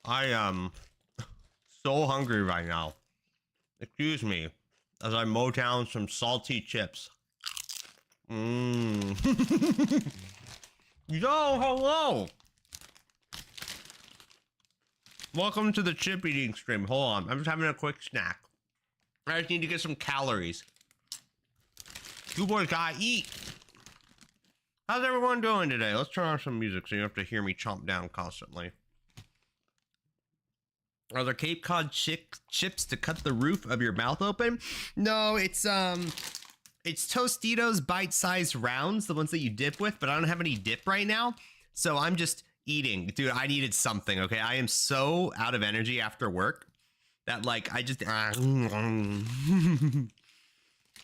I am so hungry right now. Excuse me as I mow down some salty chips. Mmm. Yo, hello. Welcome to the chip eating stream. Hold on, I'm just having a quick snack. I just need to get some calories. You boys gotta eat. How's everyone doing today? Let's turn on some music so you don't have to hear me chomp down constantly. Are there Cape Cod chips to cut the roof of your mouth open? No, it's Tostitos bite-sized rounds, the ones that you dip with, but I don't have any dip right now, so I'm just eating. Dude, I needed something, okay? I am so out of energy after work that, like, I just... Hold on,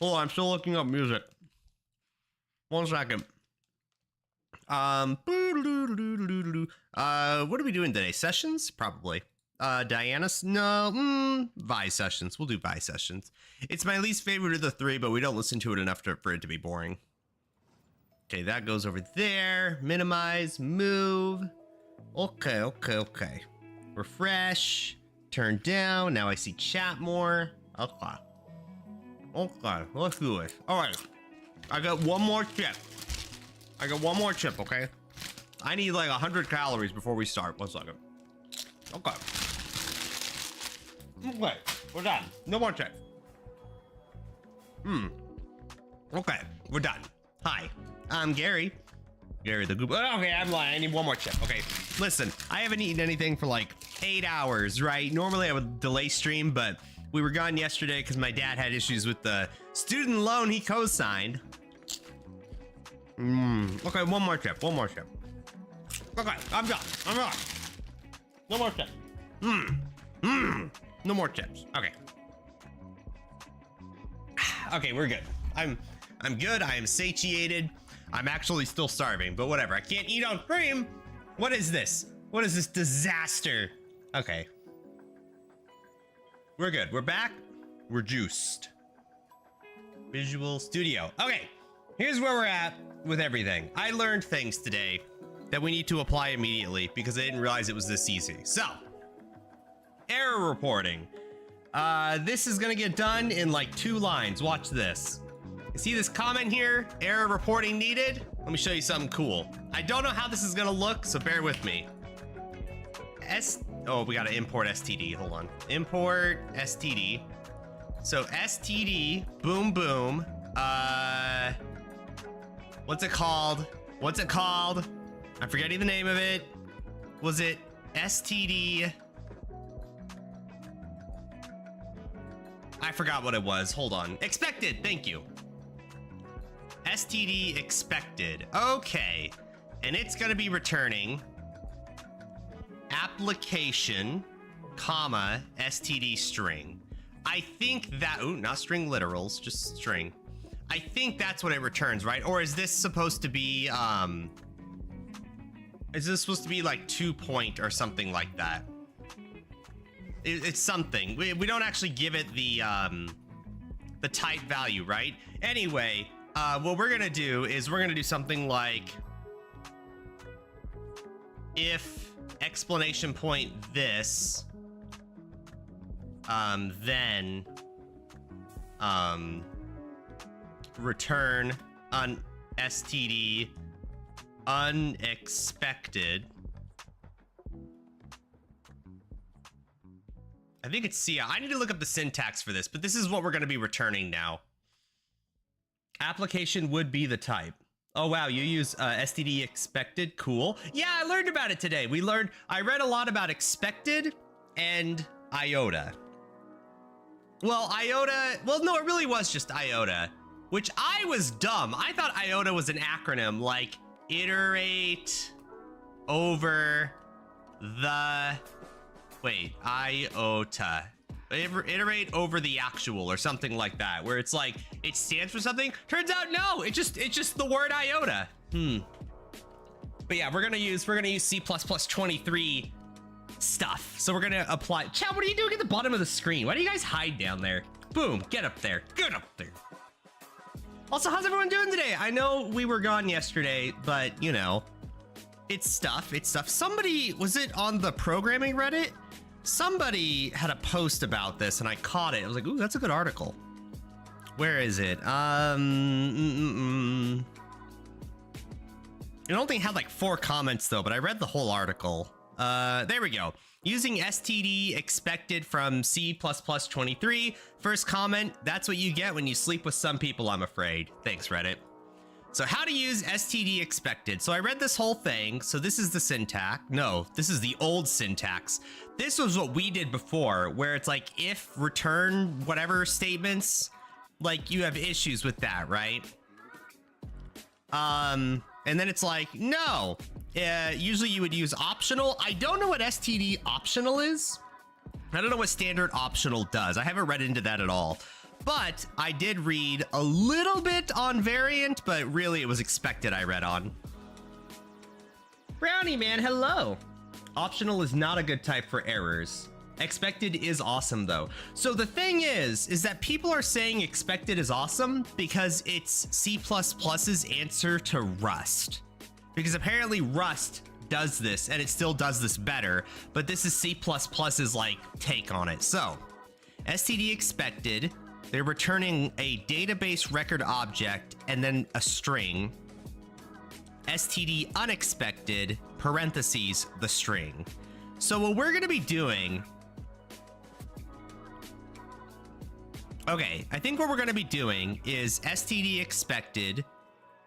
I'm still looking up music. 1 second. What are we doing today? Sessions? Probably. Diana's? No, Vi sessions. We'll do Vi sessions. It's my least favorite of the 3, but we don't listen to it enough for it to be boring. Okay, that goes over there. Minimize, move. Okay. Refresh. Turn down. Now I see chat more. Okay, let's do it. All right, I got one more chip. Okay? I need like 100 calories before we start. 1 second. Okay, we're done. No more chip. Okay, we're done. Hi, I'm Gary. Gary the Goop. Okay, I'm lying. I need one more chip. Okay, listen, I haven't eaten anything for like 8 hours, right? Normally I would delay stream, but we were gone yesterday because my dad had issues with the student loan he co-signed. Okay, one more chip. Okay, I'm done. No more chips. No more chips. Okay. Okay, we're good. I'm good. I am satiated. I'm actually still starving, but whatever. I can't eat on stream. What is this? What is this disaster? Okay. We're good. We're back. We're juiced. Visual Studio. Okay. Here's where we're at with everything. I learned things today that we need to apply immediately because I didn't realize it was this easy. So, error reporting. This is gonna get done in like 2 lines. Watch this. You see this comment here? Error reporting needed? Let me show you something cool. I don't know how this is gonna look, so bear with me. Oh, we gotta import STD. Hold on. Import STD. So STD, boom, boom. What's it called? I'm forgetting the name of it. Was it STD? I forgot what it was. Hold on. Expected. Thank you. STD expected. Okay. And it's going to be returning application, comma, STD string. I think that, ooh, not string literals, just string. I think that's what it returns, right? Or is this supposed to be, like 2-point or something like that? It's something. We don't actually give it the type value, right? Anyway, what we're gonna do is we're gonna do something like if exclamation point this, then return on STD unexpected. I think it's CI. I need to look up the syntax for this, but this is what we're going to be returning now. Application would be the type. Oh, wow. You use STD expected. Cool. Yeah, I learned about it today. I read a lot about expected and IOTA. Well, no, it really was just IOTA, which I was dumb. I thought IOTA was an acronym like iterate over the... Wait, IOTA. Iterate over the actual or something like that, where it's like it stands for something. Turns out no, it's just the word IOTA. But yeah, we're gonna use C++ 23 stuff. So we're gonna apply. Chat, what are you doing at the bottom of the screen? Why do you guys hide down there? Boom, get up there. Get up there. Also, how's everyone doing today? I know we were gone yesterday, but you know, It's stuff. Somebody, was it on the programming Reddit? Somebody had a post about this and I caught it. I was like, ooh, that's a good article. Where is it? It only had like 4 comments though, but I read the whole article. There we go. Using STD expected from C++ 23. First comment, that's what you get when you sleep with some people, I'm afraid. Thanks, Reddit. So how to use STD expected. So I read this whole thing. So this is the syntax. No, this is the old syntax. This was what we did before, where it's like if return whatever statements, like you have issues with that, right? And then it's like, no, usually you would use optional. I don't know what STD optional is. I don't know what standard optional does. I haven't read into that at all. But I did read a little bit on variant, but really it was expected I read on. Brownie man, hello. Optional is not a good type for errors. Expected is awesome though. So the thing is that people are saying expected is awesome because it's C++'s answer to Rust. Because apparently Rust does this and it still does this better, but this is C++'s like take on it. So STD expected, they're returning a database record object and then a string. STD unexpected, parentheses, the string. So what we're gonna be doing, okay, I think what we're gonna be doing is STD expected.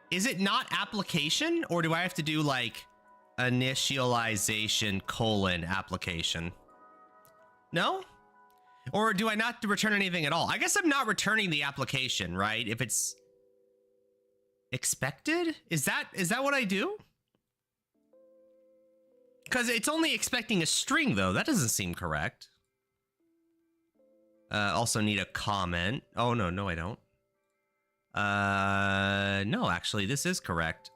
Is it not application, or do I have to do like initialization : application? No? Or do I not return anything at all? I guess I'm not returning the application, right? If it's expected? Is that what I do? Because it's only expecting a string though. That doesn't seem correct. Also need a comment. Oh, no, I don't. No, actually, this is correct.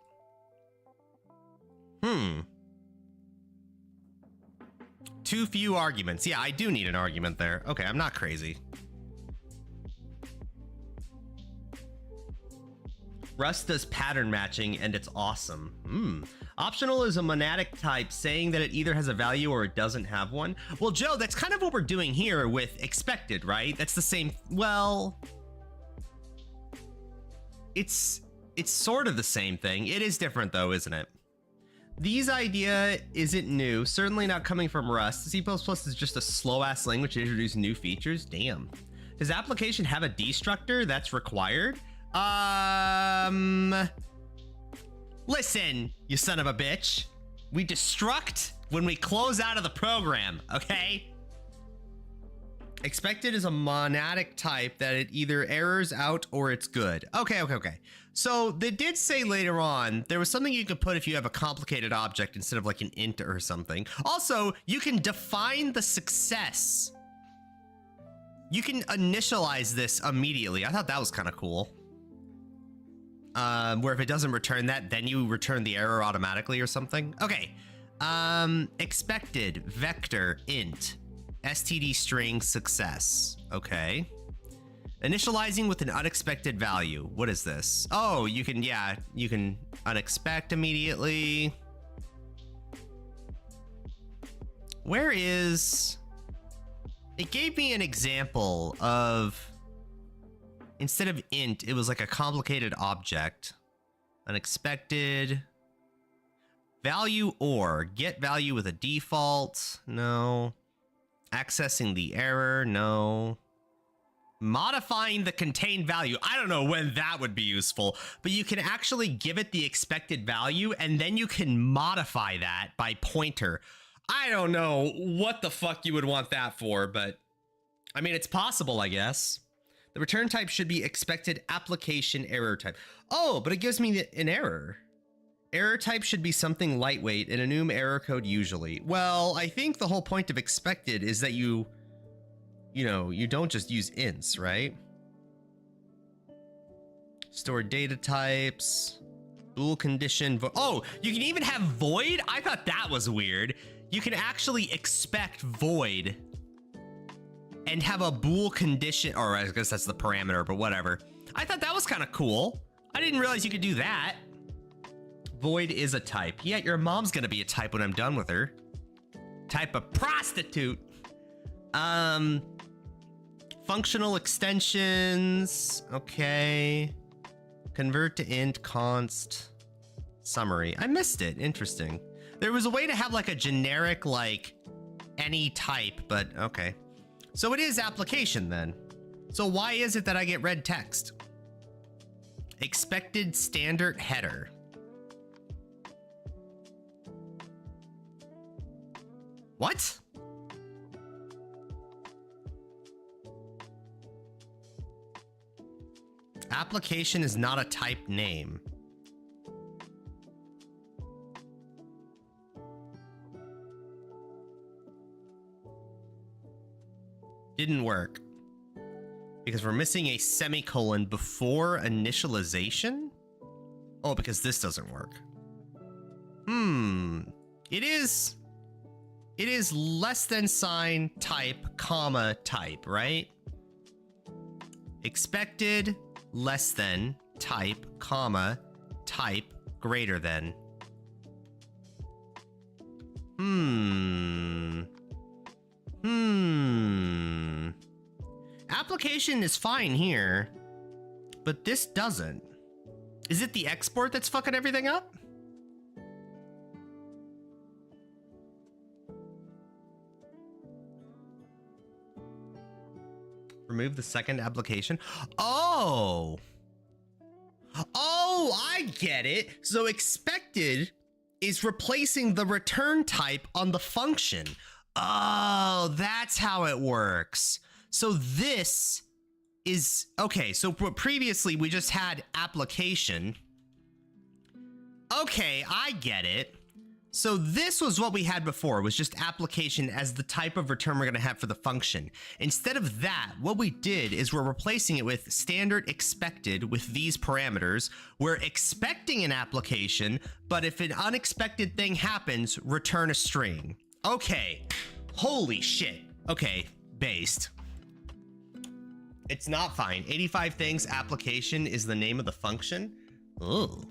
Too few arguments. Yeah, I do need an argument there. Okay, I'm not crazy. Rust does pattern matching and it's awesome. Optional is a monadic type saying that it either has a value or it doesn't have one. Well, Joe, that's kind of what we're doing here with expected, right? That's the same. Well, it's sort of the same thing. It is different though, isn't it? These idea isn't new, certainly not coming from Rust. C++ is just a slow-ass language to introduce new features. Damn. Does application have a destructor that's required? Listen, you son of a bitch. We destruct when we close out of the program, okay? Expected is a monadic type that it either errors out or it's good. Okay. So they did say later on, there was something you could put if you have a complicated object instead of like an int or something. Also, you can define the success. You can initialize this immediately. I thought that was kind of cool. Where if it doesn't return that, then you return the error automatically or something. Okay. Expected vector int std string success. Okay. Initializing with an unexpected value. What is this? Oh, you can unexpect immediately. Where is... It gave me an example of... Instead of int, it was like a complicated object. Unexpected. Value or. Get value with a default. No. Accessing the error. No. Modifying the contained value. I don't know when that would be useful, but you can actually give it the expected value and then you can modify that by pointer. I don't know what the fuck you would want that for, but I mean, it's possible, I guess. The return type should be expected application error type. Oh, but it gives me an error. Error type should be something lightweight and enum error code usually. Well, I think the whole point of expected is that you don't just use ints, right? Store data types, bool condition. Oh, you can even have void? I thought that was weird. You can actually expect void and have a bool condition, or I guess that's the parameter, but whatever. I thought that was kind of cool. I didn't realize you could do that. Void is a type. Yeah, your mom's gonna be a type when I'm done with her. Type of prostitute. Functional extensions. Okay. Convert to int const summary. I missed it. Interesting. There was a way to have like a generic, like any type, but okay. So it is application then. So why is it that I get red text? Expected standard header. What? Application is not a type name. Didn't work. Because we're missing a semicolon before initialization? Oh, because this doesn't work. It is less than sign type, comma, type, right? Expected less than type, comma, type greater than. Application is fine here, but this doesn't. Is it the export that's fucking everything up? Remove the second application. Oh, I get it. So expected is replacing the return type on the function. Oh, that's how it works. So this is, okay, so previously we just had application. Okay, I get it. So this was what we had before, was just application as the type of return we're gonna have for the function. Instead of that, what we did is we're replacing it with standard expected with these parameters. We're expecting an application, but if an unexpected thing happens, return a string. Okay, holy shit. Okay, based. It's not fine. 85 things application is the name of the function. Ooh.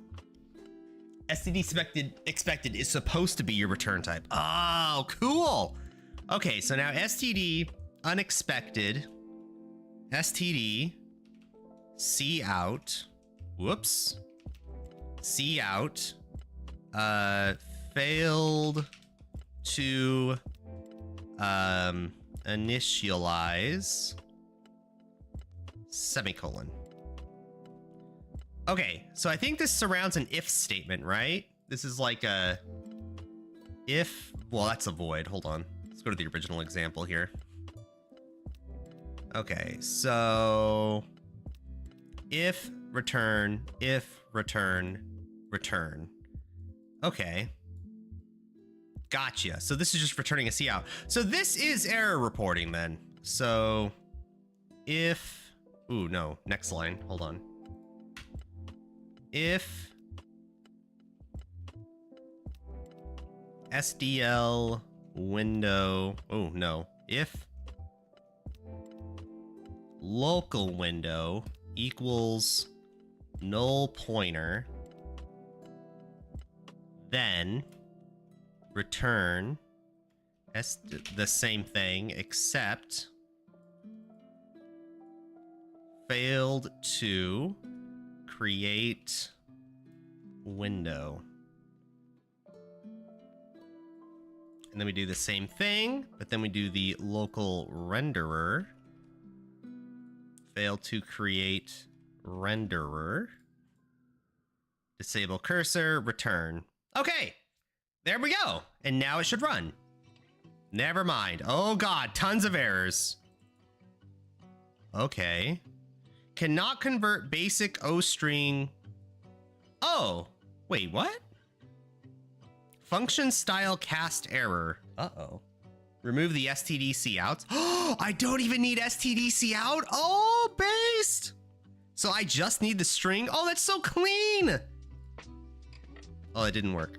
STD expected is supposed to be your return type. Oh, cool. Okay, so now STD unexpected, STD cout, whoops, cout, failed to initialize, semicolon. Okay, so I think this surrounds an if statement, right? This is like a if, well, that's a void. Hold on. Let's go to the original example here. Okay, so if return, return. Okay. Gotcha. So this is just returning a cout. So this is error reporting then. So if, ooh, no, next line. Hold on. If SDL window, oh no, if local window equals null pointer, then return the same thing except failed to create window. And then we do the same thing, but then we do the local renderer. Fail to create renderer. Disable cursor, return. Okay, there we go. And now it should run. Never mind. Oh God, tons of errors. Okay. Cannot convert basic O string. Oh, wait, what? Function style cast error. Uh-oh. Remove the STD cout. Oh, I don't even need STD cout. Oh, based. So I just need the string. Oh, that's so clean. Oh, it didn't work.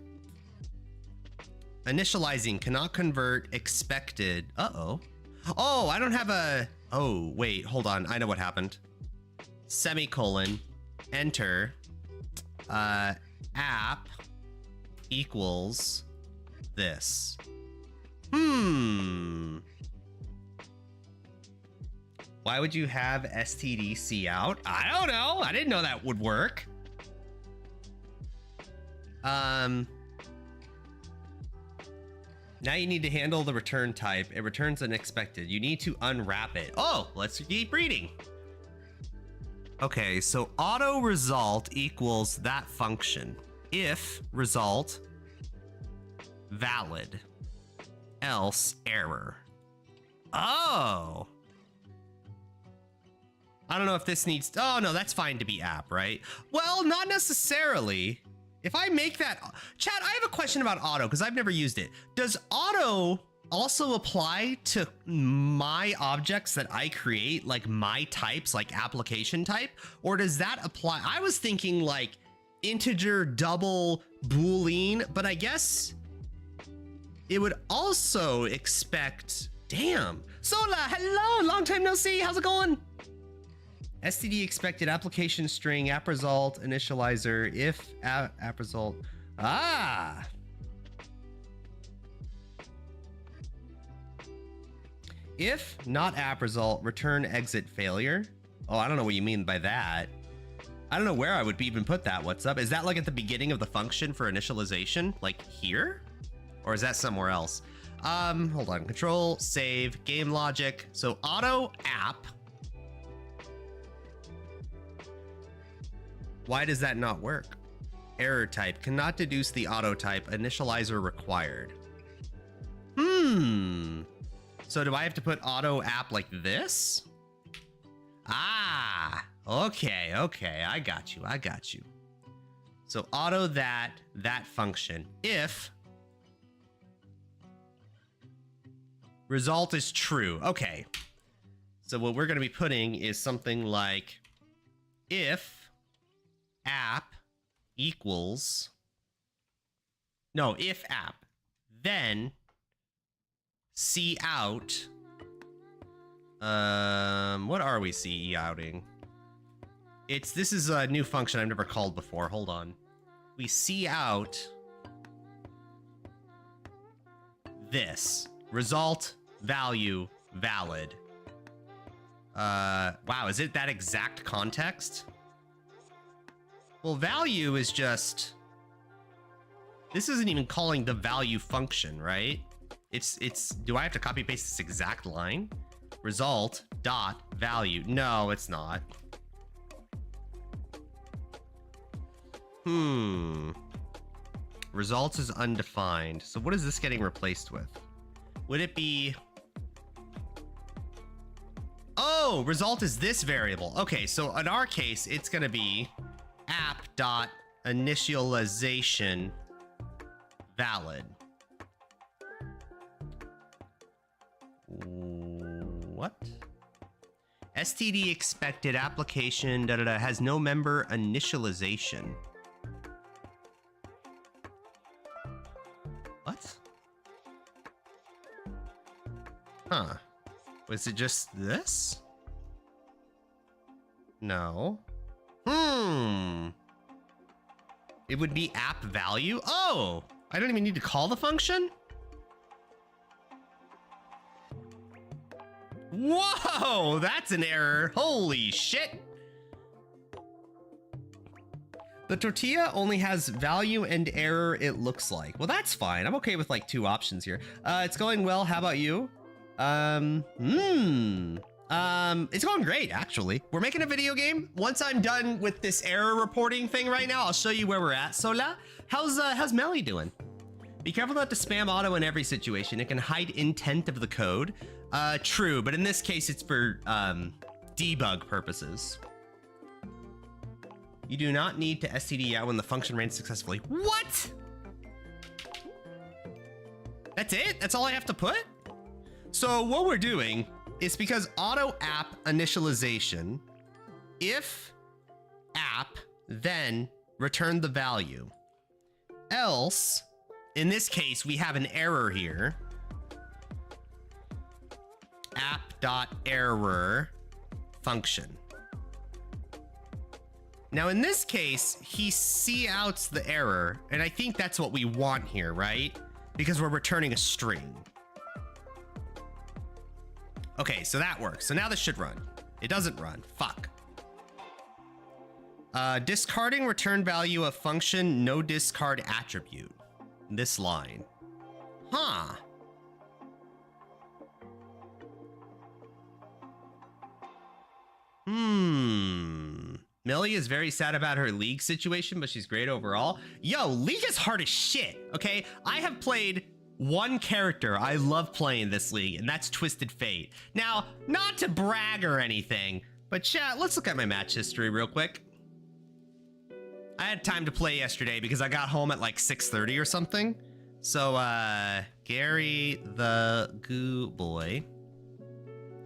Initializing cannot convert expected. Uh-oh. Oh, I don't have a, oh, wait, hold on. I know what happened. Semicolon, enter, app, equals this. Why would you have stdc out? I don't know. I didn't know that would work. Now you need to handle the return type. It returns unexpected. You need to unwrap it. Oh, let's keep reading. Okay, so auto result equals that function. If result valid, else error. Oh. I don't know if this needs, oh no, that's fine to be app, right? Well, not necessarily. If I make that, chat, I have a question about auto because I've never used it. Does auto also apply to my objects that I create, like my types, like application type? Or does that apply? I was thinking like integer, double, boolean, but I guess it would also expect, damn. Sola, hello, long time no see, how's it going? STD expected application string, app result, initializer, if app result. Ah. If not app result, return exit failure. Oh, I don't know what you mean by that. I don't know where I would even put that. What's up? Is that like at the beginning of the function for initialization? Like here? Or is that somewhere else? Hold on. Control, save, game logic. So auto app. Why does that not work? Error type, cannot deduce the auto type, initializer required. So do I have to put auto app like this? Ah, okay, I got you. So auto that function. If result is true, okay. So what we're gonna be putting is something like if app equals, no, if app, then C out, what are we C outing? This is a new function I've never called before, hold on. We C out this, result, value, valid. Wow, is it that exact context? Well, value is just, this isn't even calling the value function, right? It's, do I have to copy paste this exact line? Result dot value. No, it's not. Results is undefined. So what is this getting replaced with? Would it be, oh, result is this variable. Okay, so in our case, it's gonna be app dot initialization valid. What? STD expected application has no member initialization. What? Huh. Was it just this? No. It would be app value? Oh, I don't even need to call the function? Whoa, that's an error. Holy shit. The tortilla only has value and error, it looks like. Well, that's fine. I'm okay with like 2 options here. It's going well. How about you? It's going great, actually. We're making a video game. Once I'm done with this error reporting thing right now, I'll show you where we're at. Sola, how's Melly doing? Be careful not to spam auto in every situation. It can hide intent of the code. True, but in this case, it's for debug purposes. You do not need to STD out when the function ran successfully. What? That's it? That's all I have to put? So what we're doing is, because auto app initialization, if app, then return the value. Else, in this case, we have an error here. App.error function. Now in this case, he outs the error, and I think that's what we want here, right? Because we're returning a string. Okay, so that works. So now this should run. It doesn't run. Fuck. Discarding return value of function no discard attribute. This line. Huh. Millie is very sad about her League situation, but she's great overall. Yo, League is hard as shit, okay? I have played one character I love playing this League, and that's Twisted Fate. Now, not to brag or anything, but chat, let's look at my match history real quick. I had time to play yesterday because I got home at like 6:30 or something. So, Gary the Goo Boy.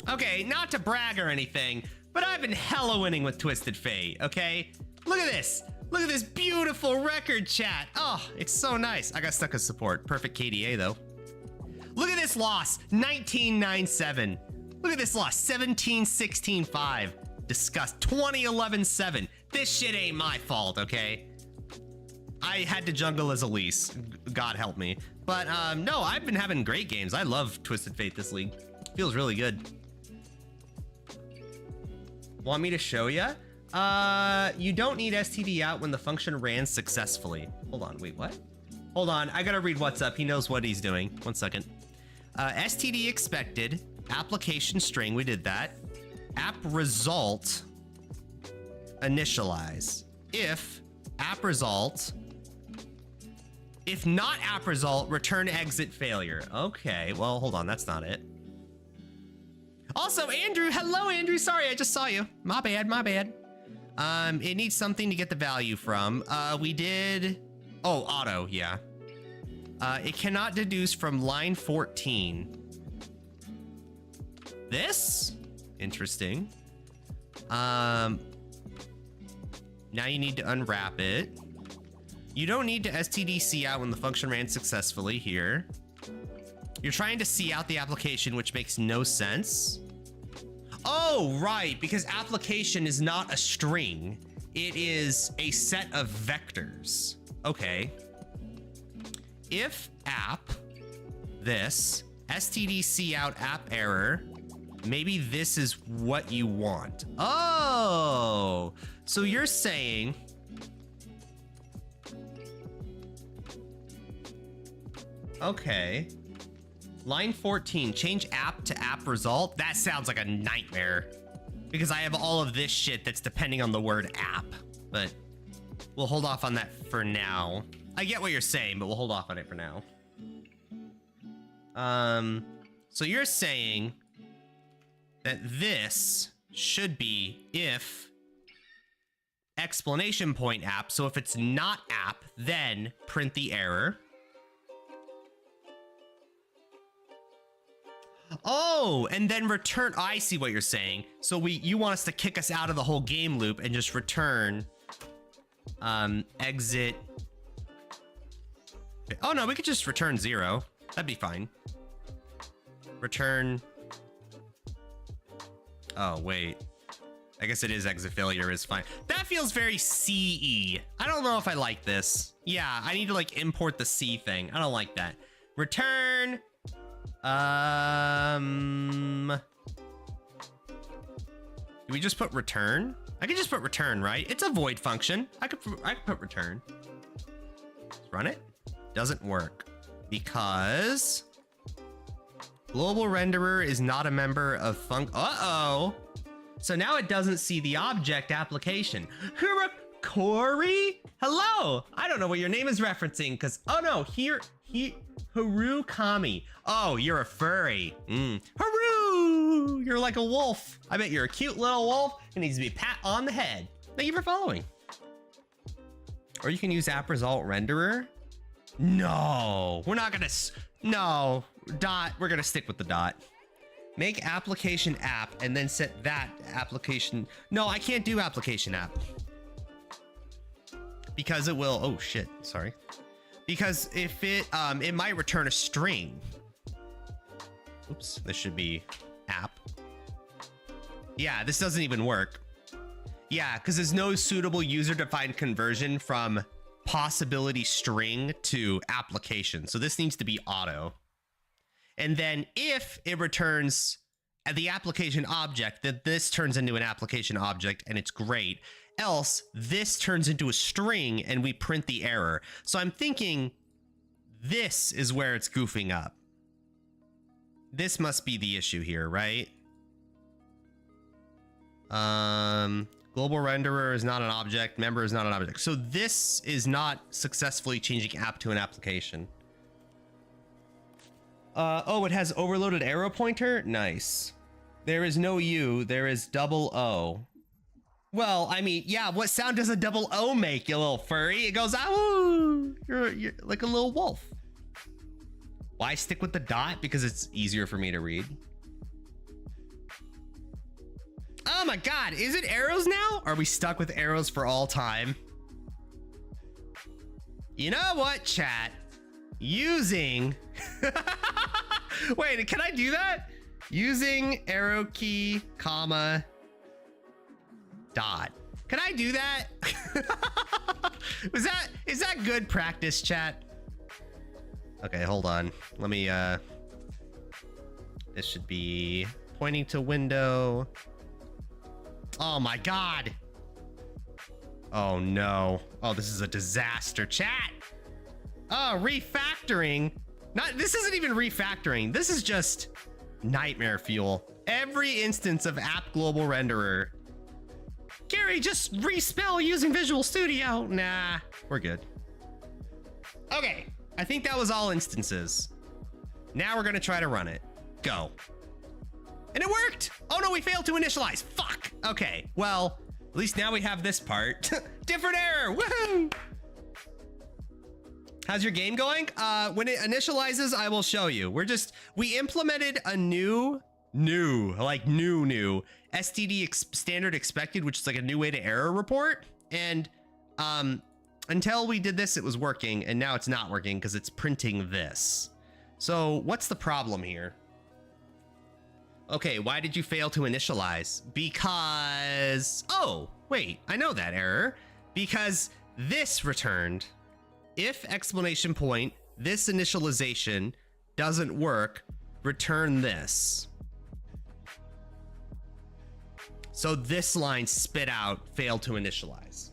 Okay, not to brag or anything, but I've been hella winning with Twisted Fate, okay? Look at this. Look at this beautiful record, chat. Oh, it's so nice. I got stuck as support. Perfect KDA, though. Look at this loss, 19-9-7. Look at this loss, 17-16-5. Disgust, 20-11-7. This shit ain't my fault, okay? I had to jungle as Elise. God help me. But, no, I've been having great games. I love Twisted Fate this league. Feels really good. Want me to show ya? You don't need STD out when the function ran successfully. Hold on, wait, what? Hold on, I gotta read what's up. He knows what he's doing. 1 second. STD expected, application string, we did that. App result, initialize. If app result, if not app result, return exit failure. Okay, well, hold on, that's not it. Also, Andrew, hello, Andrew. Sorry, I just saw you. My bad, my bad. It needs something to get the value from. We did, oh, auto, yeah. It cannot deduce from line 14. This? Interesting. Now you need to unwrap it. You don't need to STD out when the function ran successfully here. You're trying to see out the application, which makes no sense. Oh, right, because application is not a string. It is a set of vectors. Okay. If app, this, STD out app error, maybe this is what you want. Oh, so you're saying, okay. Line 14, change app to app result. That sounds like a nightmare because I have all of this shit that's depending on the word app, but we'll hold off on that for now. I get what you're saying, but we'll hold off on it for now. So you're saying that this should be if exclamation point app. So if it's not app, then print the error. Oh, and then return. I see what you're saying. So you want us to kick us out of the whole game loop and just return exit. Oh no, we could just return 0. That'd be fine. Return. Oh wait, I guess it is exit failure is fine. That feels very CE. I don't know if I like this. Yeah, I need to like import the C thing. I don't like that. Return. Do we just put return? I could just put return, right? It's a void function. I could put return. Let's run it. Doesn't work because global renderer is not a member of Uh-oh. So now it doesn't see the object application. Corey? Hello. I don't know what your name is referencing because, oh no, Harukami. Oh, you're a furry. Haru! You're like a wolf. I bet you're a cute little wolf. It needs to be pat on the head. Thank you for following. Or you can use app result renderer. No, we're not gonna. No, dot. We're gonna stick with the dot. Make application app and then set that application. No, I can't do application app. Because it will. Oh shit, sorry. Because if it might return a string. Oops, this should be app. Yeah, this doesn't even work. Yeah, because there's no suitable user-defined conversion from possibility string to application. So this needs to be auto. And then if it returns the application object, that this turns into an application object and it's great. Else, this turns into a string and we print the error. So I'm thinking this is where it's goofing up. This must be the issue here, right? Global renderer is not an object. Member is not an object. So this is not successfully changing app to an application. Oh, it has overloaded arrow pointer. Nice. There is no U. There is double O. Well, I mean, yeah. What sound does a double O make, you little furry? It goes, "Ow!" You're like a little wolf. Why stick with the dot? Because it's easier for me to read. Oh my God, is it arrows now? Are we stuck with arrows for all time? You know what, chat? Using... Wait, can I do that? Using arrow key, comma, dot. Can I do that? Is that good practice, chat? Okay, hold on. Let me, this should be pointing to window. Oh my God. Oh no. Oh, this is a disaster, chat. Oh, refactoring. This isn't even refactoring. This is just nightmare fuel. Every instance of app global renderer. Gary, just respell using Visual Studio. Nah, we're good. Okay, I think that was all instances. Now we're gonna try to run it. Go. And it worked! Oh no, we failed to initialize. Fuck! Okay, well, at least now we have this part. Different error, woohoo! How's your game going? When it initializes, I will show you. We implemented a new STD standard expected, which is like a new way to error report. And until we did this, it was working, and now it's not working because it's printing this. So what's the problem here? Okay, why did you fail to initialize? Because, oh, wait, I know that error. Because this returned. If explanation point, this initialization doesn't work, return this. So this line spit out, failed to initialize.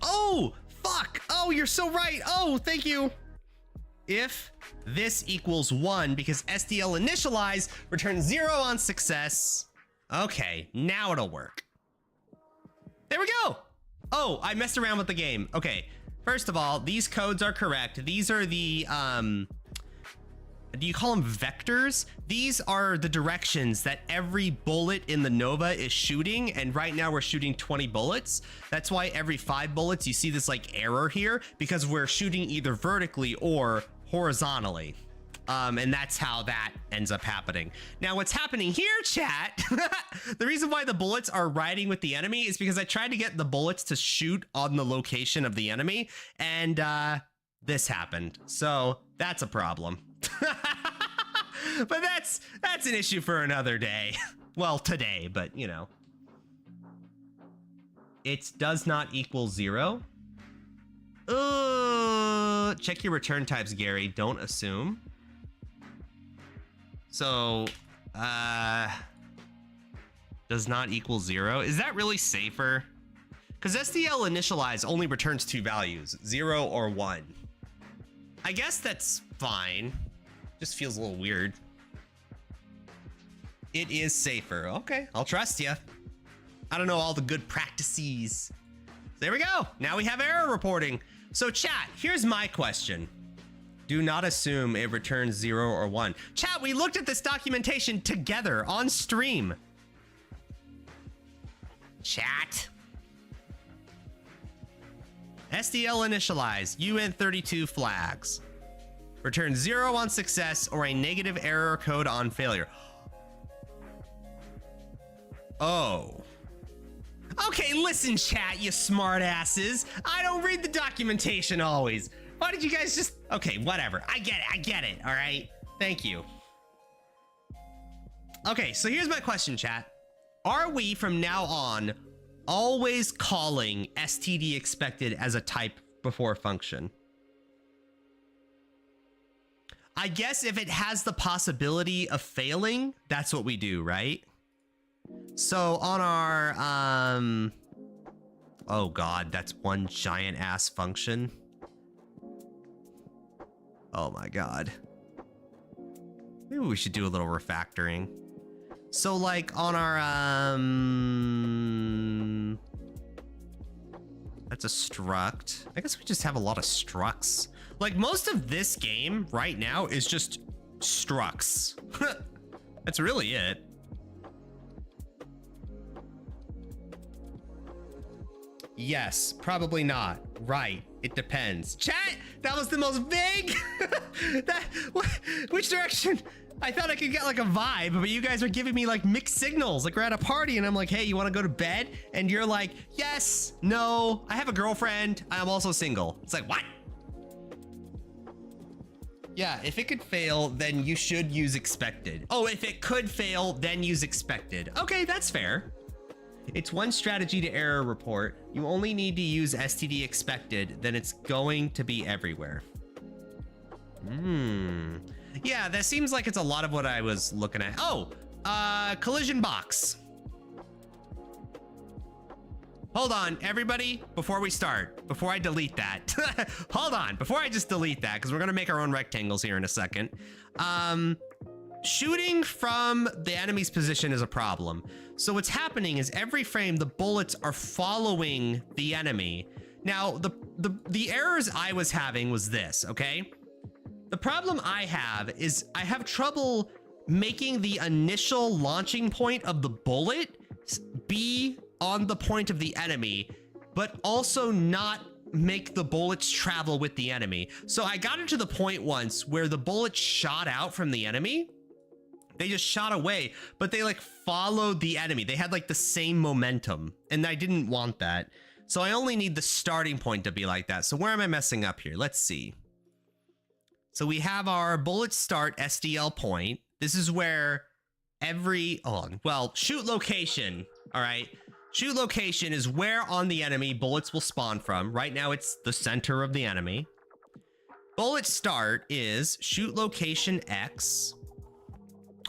Oh, fuck. Oh, you're so right. Oh, thank you. If this equals 1, because SDL initialize returns 0 on success. Okay, now it'll work. There we go. Oh, I messed around with the game. Okay, first of all, these codes are correct. These are the, do you call them vectors? These are the directions that every bullet in the Nova is shooting. And right now we're shooting 20 bullets. That's why every 5 bullets, you see this like error here, because we're shooting either vertically or horizontally. And that's how that ends up happening. Now what's happening here, chat, the reason why the bullets are riding with the enemy is because I tried to get the bullets to shoot on the location of the enemy, and this happened. So that's a problem. But that's an issue for another day. Well, today, but you know. It does not equal 0. Check your return types, Gary. Don't assume. So, does not equal 0. Is that really safer? Because SDL initialize only returns 2 values, 0 or 1. I guess that's fine. Just feels a little weird. It is safer. Okay, I'll trust you. I don't know all the good practices. There we go. Now we have error reporting. So chat, here's my question. Do not assume it returns 0 or 1. Chat, we looked at this documentation together on stream. Chat. SDL initialize, UN32 flags. Return 0 on success or a negative error code on failure. Oh. Okay, listen, chat, you smartasses. I don't read the documentation always. Why did you guys just... Okay, whatever. I get it, all right? Thank you. Okay, so here's my question, chat. Are we from now on always calling STD expected as a type before function? I guess if it has the possibility of failing, that's what we do, right? So on our, oh God, that's one giant ass function. Oh my God. Maybe we should do a little refactoring. So like on our, that's a struct. I guess we just have a lot of structs. Like most of this game right now is just structs. That's really it. Yes, probably not. Right. It depends. Chat, that was the most vague. Which direction? I thought I could get like a vibe, but you guys are giving me like mixed signals. Like we're at a party and I'm like, hey, you want to go to bed? And you're like, yes, no, I have a girlfriend. I'm also single. It's like, what? Yeah, if it could fail, then you should use expected. Oh, if it could fail, then use expected. Okay, that's fair. It's one strategy to error report. You only need to use STD expected, then it's going to be everywhere. Yeah, that seems like it's a lot of what I was looking at. Oh, collision box. Hold on, everybody, before we start, before I delete that. Hold on, before I just delete that, because we're gonna make our own rectangles here in a second. Shooting from the enemy's position is a problem. So what's happening is every frame, the bullets are following the enemy. Now, the errors I was having was this, okay? The problem I have is I have trouble making the initial launching point of the bullet be on the point of the enemy, but also not make the bullets travel with the enemy. So I got it to the point once where the bullets shot out from the enemy. They just shot away, but they like followed the enemy. They had like the same momentum, and I didn't want that. So I only need the starting point to be like that. So where am I messing up here? Let's see. So we have our bullet start SDL point. This is where every, shoot location. All right. Shoot location is where on the enemy bullets will spawn from. Right now it's the center of the enemy. Bullet start is shoot location X.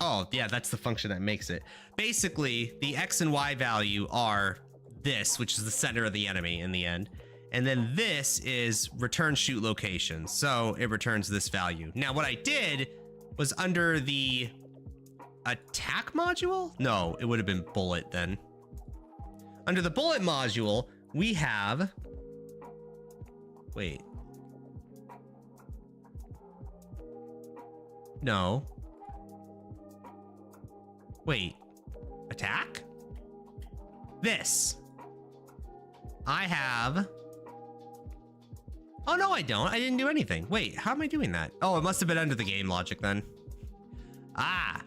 Oh, yeah, that's the function that makes it. Basically, the X and Y value are this, which is the center of the enemy in the end. And then this is return shoot location. So it returns this value. Now, what I did was under the attack module? No, it would have been bullet then. Under the bullet module, we have... Wait. No. Wait. Attack? This. I have... Oh, no, I don't. I didn't do anything. Wait, how am I doing that? Oh, it must have been under the game logic then. Ah.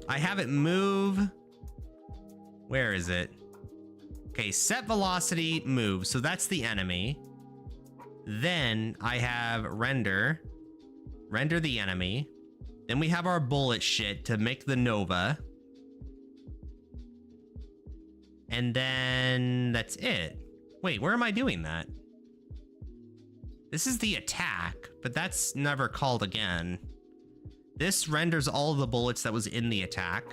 I have it move... Where is it? Okay, set velocity, move. So that's the enemy. Then I have render the enemy. Then we have our bullet shit to make the Nova. And then that's it. Wait, where am I doing that? This is the attack, but that's never called again. This renders all the bullets that was in the attack.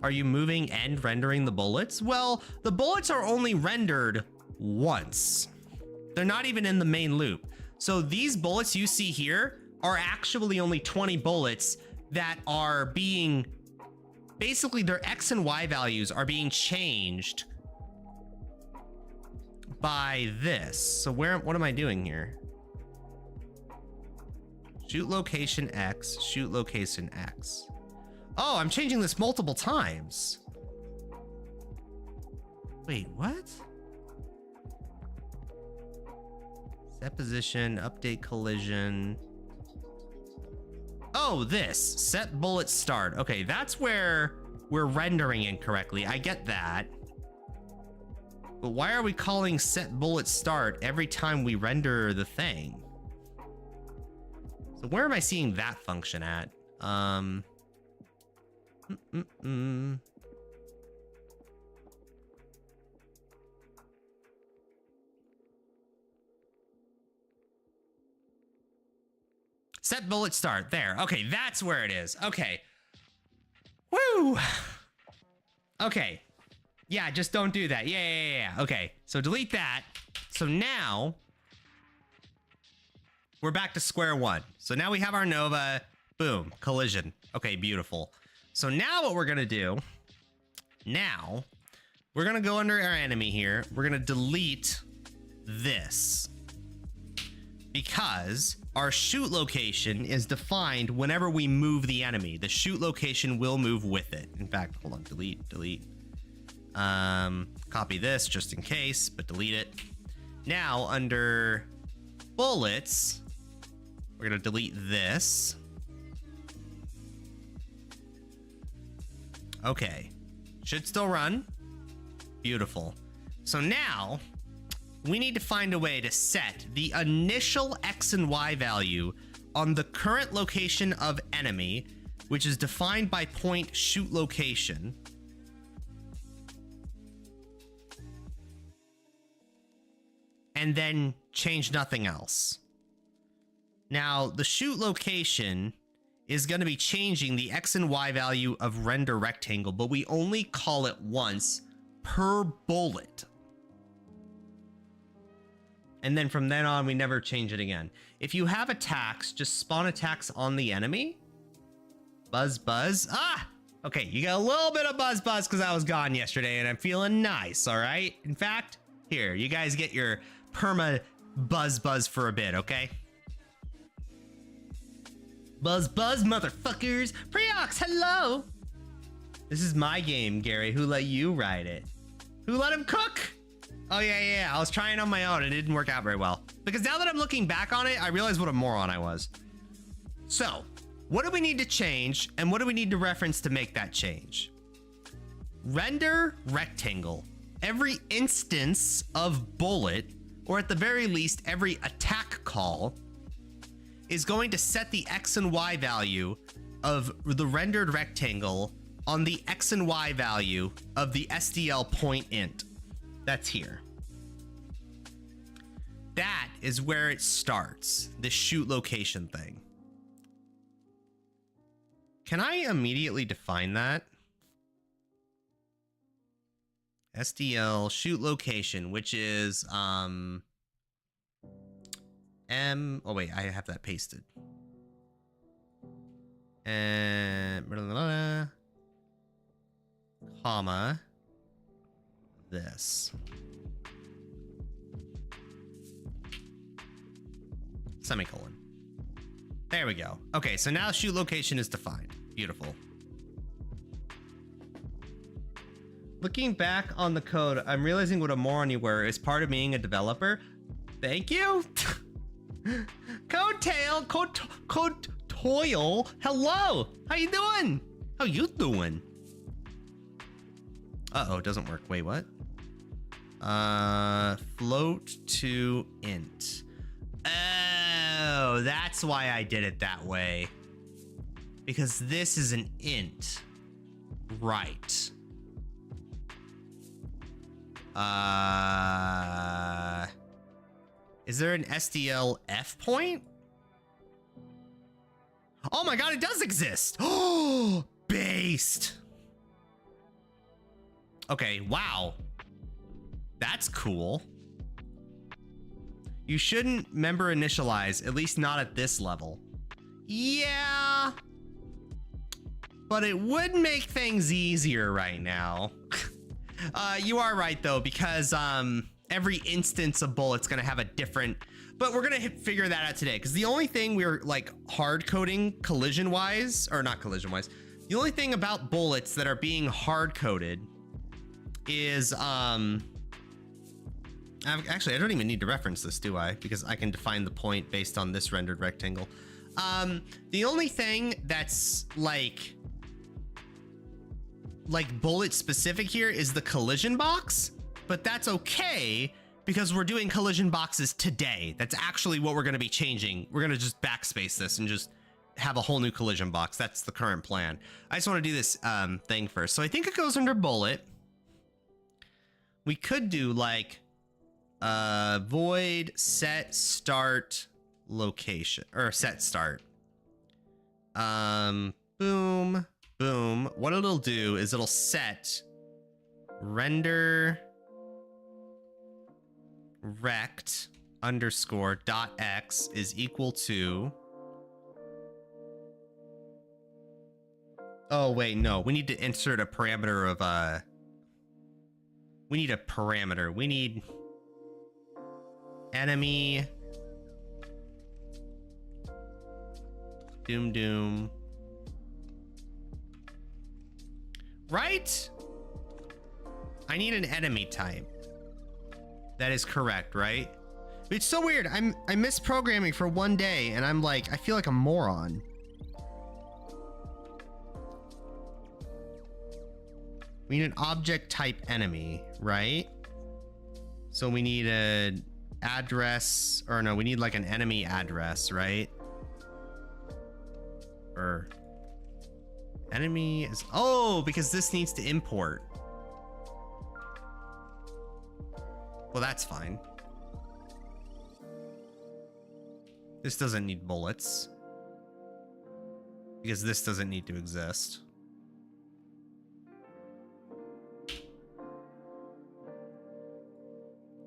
Are you moving and rendering the bullets? Well, the bullets are only rendered once. They're not even in the main loop. So these bullets you see here are actually only 20 bullets that are being, basically their X and Y values are being changed by this. So what am I doing here? Shoot location X, shoot location X. Oh, I'm changing this multiple times. Wait, what? Set position, update collision. Oh, this. Set bullet start. Okay, that's where we're rendering incorrectly. I get that. But why are we calling set bullet start every time we render the thing? So So where am I seeing that function at? Set bullet start. There. Okay, that's where it is. Okay. Woo! Okay. Yeah, just don't do that. Yeah. Okay, so delete that. So now we're back to square one. So now we have our Nova. Boom. Collision. Okay, beautiful. So now what we're going to do, now we're going to go under our enemy here. We're going to delete this because our shoot location is defined whenever we move the enemy. The shoot location will move with it. In fact, hold on, delete. Copy this just in case, but delete it. Now under bullets, we're gonna delete this. Okay, should still run. Beautiful. So now we need to find a way to set the initial X and Y value on the current location of enemy, which is defined by point shoot location. And then change nothing else. Now, the shoot location is going to be changing the X and Y value of render rectangle, but we only call it once per bullet. And then from then on, we never change it again. If you have attacks, just spawn attacks on the enemy. Buzz. Ah! Okay, you got a little bit of buzz because I was gone yesterday and I'm feeling nice, all right? In fact, here, you guys get your perma buzz for a bit, okay? Buzz, motherfuckers. Preox, hello! This is my game, Gary. Who let you ride it? Who let him cook? Oh, yeah. I was trying on my own. It didn't work out very well. Because now that I'm looking back on it, I realize what a moron I was. So, what do we need to change, and what do we need to reference to make that change? Render rectangle. Every instance of bullet, or at the very least, every attack call, is going to set the X and Y value of the rendered rectangle on the X and Y value of the SDL point int. That's here. That is where it starts, the shoot location thing. Can I immediately define that? SDL shoot location, which is oh wait, I have that pasted. And comma this. Semicolon. There we go. Okay, so now shoot location is defined. Beautiful. Looking back on the code, I'm realizing what a moron you were as part of being a developer. Thank you. Codetail, code toil. Hello. How you doing? How you doing? Uh-oh, it doesn't work. Wait, what? Float to int. Oh, that's why I did it that way. Because this is an int. Right. Is there an SDL F point? Oh my god, it does exist! Oh, based! Okay, wow. That's cool. You shouldn't member initialize, at least not at this level. Yeah. But it would make things easier right now. You are right though, because every instance of bullet's gonna have a different, but we're gonna figure that out today, because the only thing we're like hard coding collision wise, or not collision wise, the only thing about bullets that are being hard coded is actually, I don't even need to reference this, do I? Because I can define the point based on this rendered rectangle. The only thing that's like bullet specific here is the collision box, but that's okay because we're doing collision boxes today. That's actually what we're going to be changing. We're going to just backspace this and just have a whole new collision box. That's the current plan. I just want to do this thing first. So I think it goes under bullet. We could do like void set start location or set start. Boom, boom. What it'll do is it'll set render rect underscore dot x is equal to. Oh wait, no, we need to insert a parameter of we need a parameter. We need enemy doom doom. Right? I need an enemy type. That is correct, right? It's so weird. I miss programming for one day and I'm like, I feel like a moron. We need an object type enemy, right? So we need an address, or no, we need like an enemy address, right? Or enemy is, oh, because this needs to import. Well, that's fine. This doesn't need bullets because this doesn't need to exist.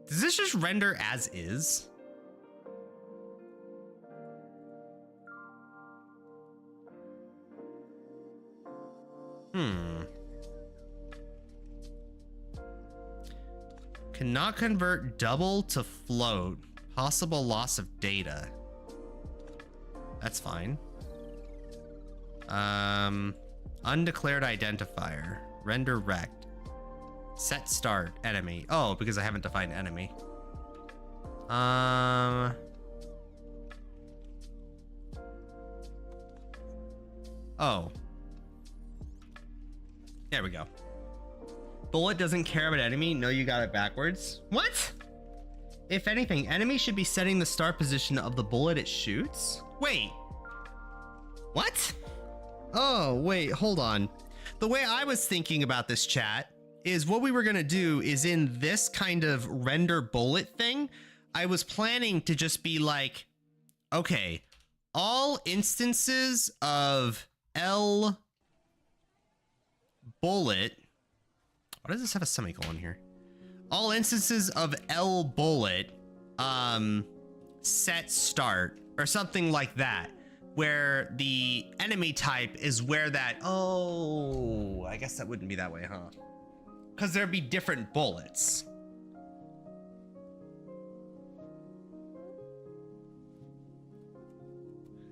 Does this just render as is? Cannot convert double to float. Possible loss of data. That's fine. Undeclared identifier. Render rect. Set start enemy. Oh, because I haven't defined enemy. Oh. There we go. Bullet doesn't care about enemy. No, you got it backwards. What? If anything, enemy should be setting the start position of the bullet it shoots. Wait. What? Oh, wait, hold on. The way I was thinking about this, chat, is what we were gonna do is in this kind of render bullet thing, I was planning to just be like, okay, all instances of L bullet, why does this have a semicolon here? All instances of L bullet set start or something like that, where the enemy type is where that, oh, I guess that wouldn't be that way, huh? Because there'd be different bullets.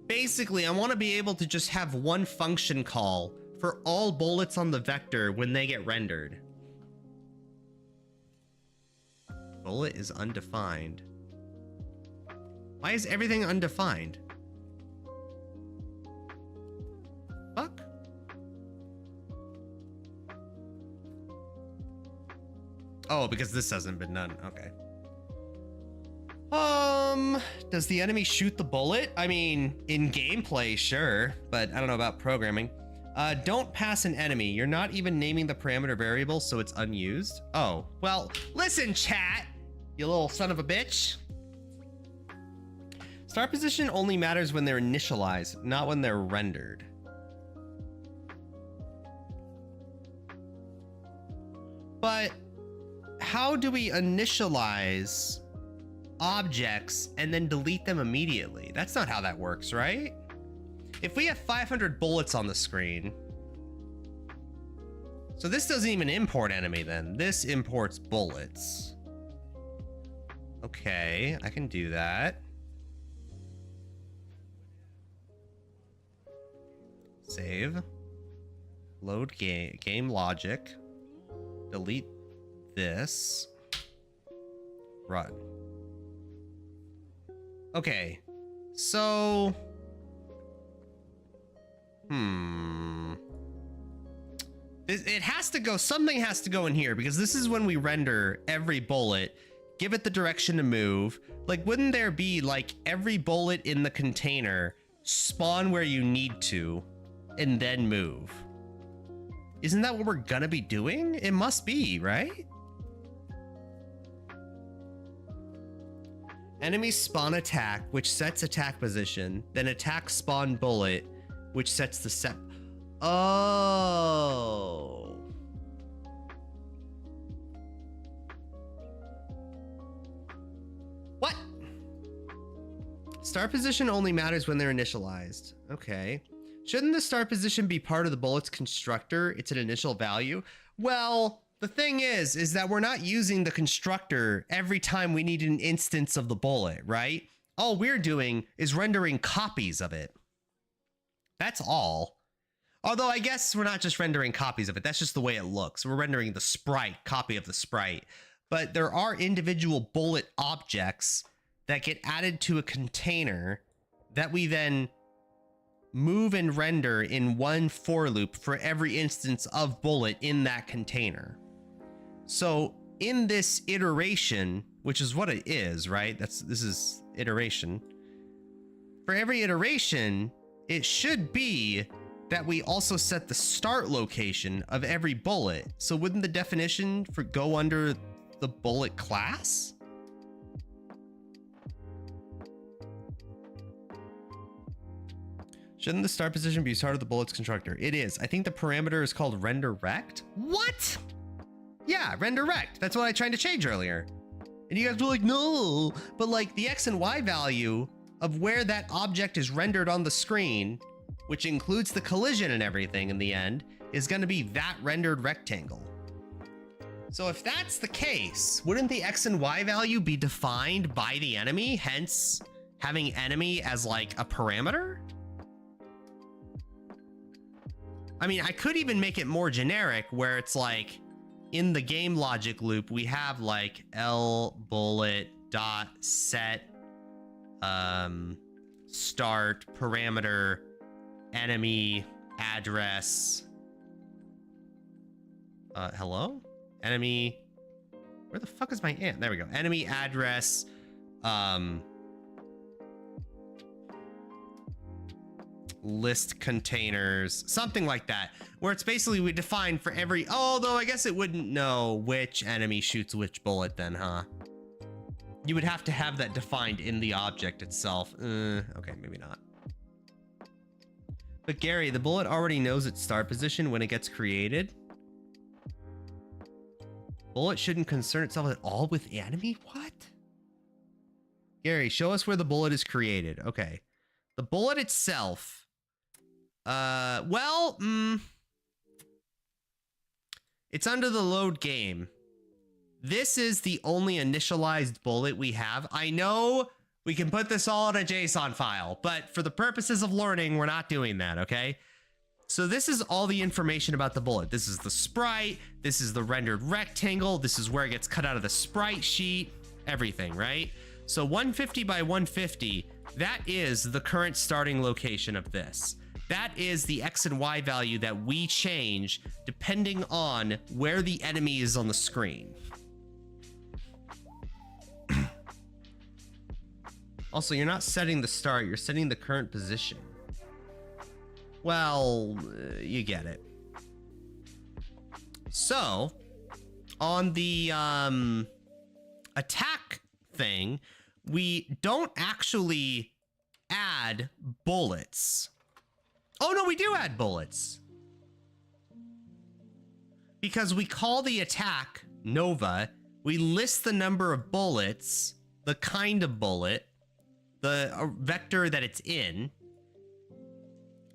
Basically, I want to be able to just have one function call for all bullets on the vector when they get rendered. Bullet is undefined. Why is everything undefined? Fuck? Oh, because this hasn't been done. Okay. Does the enemy shoot the bullet? I mean, in gameplay, sure, but I don't know about programming. Don't pass an enemy. You're not even naming the parameter variable, so it's unused. Oh, well, listen, chat, you little son of a bitch. Start position only matters when they're initialized, not when they're rendered. But how do we initialize objects and then delete them immediately? That's not how that works, right? If we have 500 bullets on the screen, so this doesn't even import enemy then. This imports bullets. Okay, I can do that. Save. Load game logic. Delete this. Run. Okay, so it has to go, something has to go in here, because this is when we render every bullet give it the direction to move. Like, wouldn't there be like every bullet in the container spawn where you need to and then move? Isn't that what we're gonna be doing? It must be, right? Enemy spawn attack, which sets attack position, then attack spawn bullet, which sets the set. Oh. What? Start position only matters when they're initialized. Okay. Shouldn't the start position be part of the bullet's constructor? It's an initial value. Well, the thing is that we're not using the constructor every time we need an instance of the bullet, right? All we're doing is rendering copies of it. That's all. Although I guess we're not just rendering copies of it. That's just the way it looks. We're rendering the sprite, copy of the sprite. But there are individual bullet objects that get added to a container that we then move and render in one for loop for every instance of bullet in that container. So in this iteration, which is what it is, right? This is iteration. For every iteration, it should be that we also set the start location of every bullet. So wouldn't the definition for go under the bullet class? Shouldn't the start position be part of the bullet's constructor? It is. I think the parameter is called render rect. What? Yeah, render rect. That's what I tried to change earlier. And you guys were like, no. But like the X and Y value of where that object is rendered on the screen, which includes the collision and everything in the end, is going to be that rendered rectangle. So if that's the case, wouldn't the X and Y value be defined by the enemy, hence having enemy as like a parameter? I mean, I could even make it more generic where it's like in the game logic loop, we have like L bullet dot set start parameter enemy address. Hello? Enemy. Where the fuck is my ant? There we go. Enemy address. List containers, something like that, where it's basically we define for every, although I guess it wouldn't know which enemy shoots which bullet then, huh? You would have to have that defined in the object itself. Okay, maybe not. But Gary, the bullet already knows its start position when it gets created. Bullet shouldn't concern itself at all with the enemy? What? Gary, show us where the bullet is created. Okay. The bullet itself. It's under the load game. This is the only initialized bullet we have. I know we can put this all in a JSON file, but for the purposes of learning, we're not doing that, okay? So this is all the information about the bullet. This is the sprite. This is the rendered rectangle. This is where it gets cut out of the sprite sheet. Everything, right? So 150 by 150, that is the current starting location of this. That is the X and Y value that we change depending on where the enemy is on the screen. Also, you're not setting the start, you're setting the current position. Well, you get it. So, on the attack thing, we don't actually add bullets. Oh no, we do add bullets. Because we call the attack Nova, we list the number of bullets, the kind of bullet, the vector that it's in,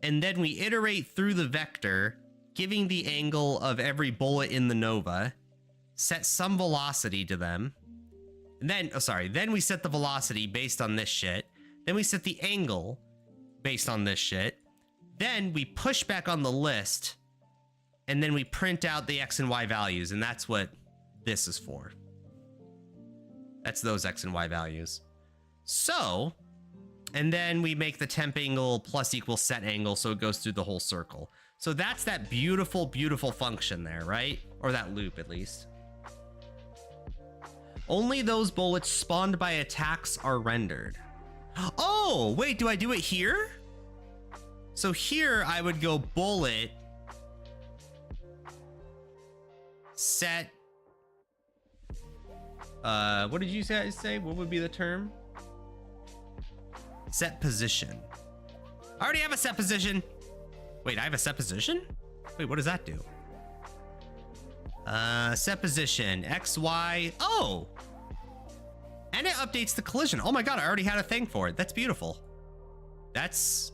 and then we iterate through the vector, giving the angle of every bullet in the Nova, set some velocity to them, and then, then we set the velocity based on this shit, then we set the angle based on this shit, then we push back on the list, and then we print out the X and Y values, and that's what this is for. That's those X and Y values. So, and then we make the temp angle plus equals set angle, so it goes through the whole circle. So that's that beautiful, beautiful function there, right? Or that loop, at least. Only those bullets spawned by attacks are rendered. Oh, wait, do I do it here? So here I would go bullet, set, what did you say? What would be the term? Set position. I already have a set position. Wait, I have a set position? Wait, what does that do? Set position, X, Y. Oh! And it updates the collision. Oh my God, I already had a thing for it. That's beautiful. That's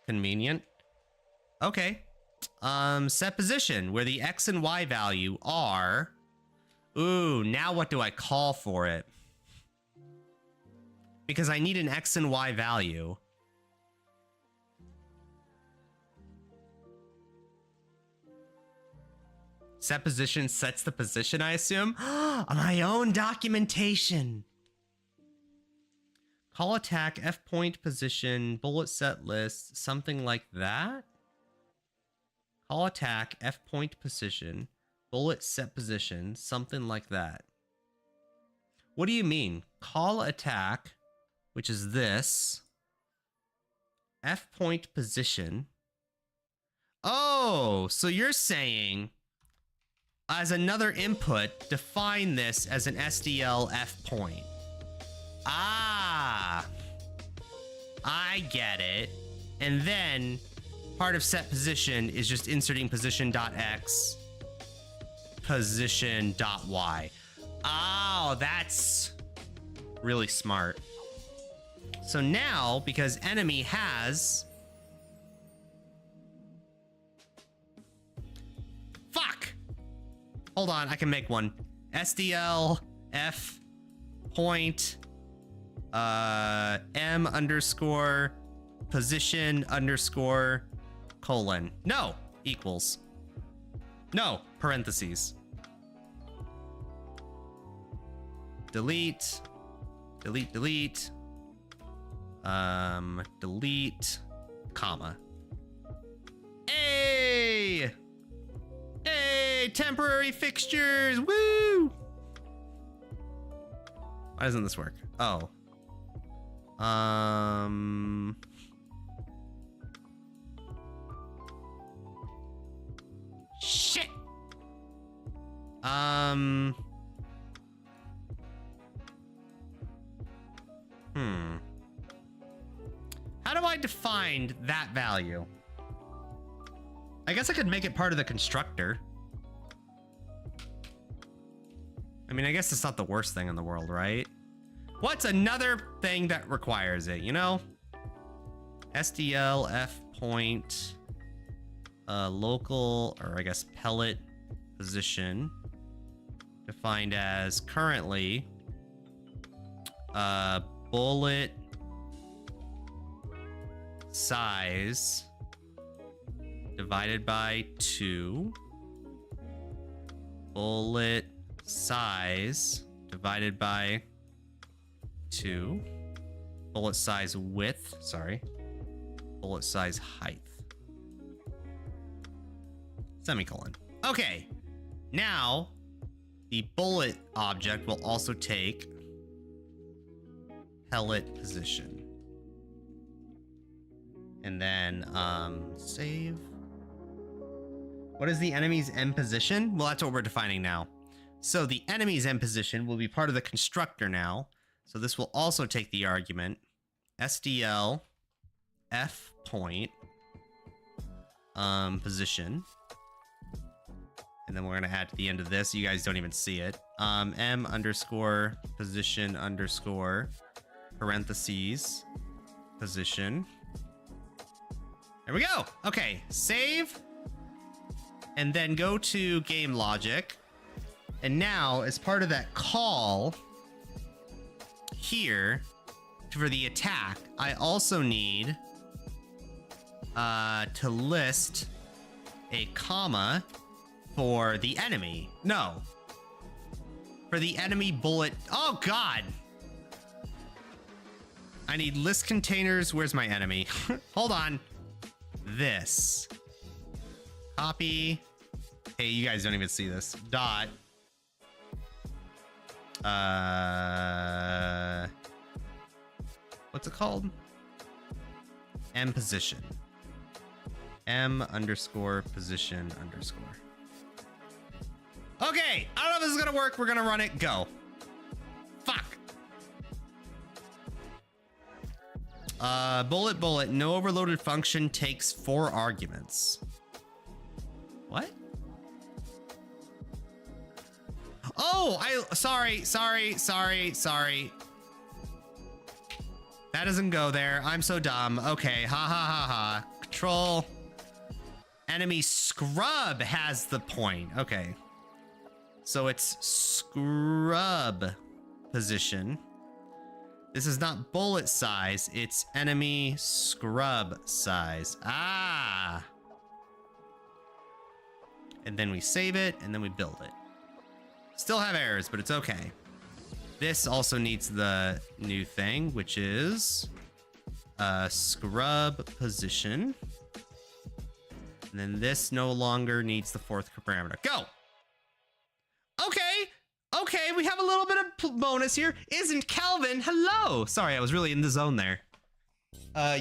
convenient. Okay. Set position, where the X and Y value are... Ooh, now what do I call for it? Because I need an X and Y value. Set position sets the position, I assume. My own documentation. Call attack, F point position, bullet set list, something like that. Call attack, F point position, bullet set position, something like that. What do you mean? Call attack, which is this. F point position. Oh, so you're saying as another input, define this as an SDL F point. Ah, I get it. And then part of set position is just inserting position.x, position.y. Oh, that's really smart. So now, because enemy has... Fuck! Hold on, I can make one. SDL F point M underscore position underscore colon. No, equals. No, parentheses. Delete. Delete, delete. Delete, comma. Hey! Hey, temporary fixtures, woo! Why doesn't this work? Oh. Shit! How do I define that value? I guess I could make it part of the constructor. I mean, I guess it's not the worst thing in the world, right? What's another thing that requires it, you know? SDL F point local, or I guess pellet position, defined as currently bullet size divided by 2, bullet size divided by 2, bullet size width, sorry, bullet size height, semicolon. Okay, now the bullet object will also take pellet position. And then save. What is the enemy's M position? Well, that's what we're defining now. So the enemy's M position will be part of the constructor now. So this will also take the argument SDL F point position. And then we're gonna add to the end of this. You guys don't even see it. M underscore position underscore parentheses position. There we go. Okay, save. And then go to game logic. And now, as part of that call here for the attack, I also need to list a comma for the enemy. No. For the enemy bullet. Oh, God. I need list containers. Where's my enemy? Hold on. This. Copy. Hey, you guys don't even see this. Dot. What's it called? M position. M underscore position underscore. Okay, I don't know if this is gonna work. We're gonna run it. Go. Fuck. Bullet. No overloaded function takes 4 arguments. What? Oh, sorry. That doesn't go there. I'm so dumb. Okay, ha. Control. Enemy scrub has the point. Okay. So it's scrub position. This is not bullet size, it's enemy scrub size. Ah! And then we save it, and then we build it. Still have errors, but it's okay. This also needs the new thing, which is scrub position. And then this no longer needs the 4th parameter. Go! Okay, we have a little bit of bonus here. Isn't Calvin? Hello! Sorry, I was really in the zone there.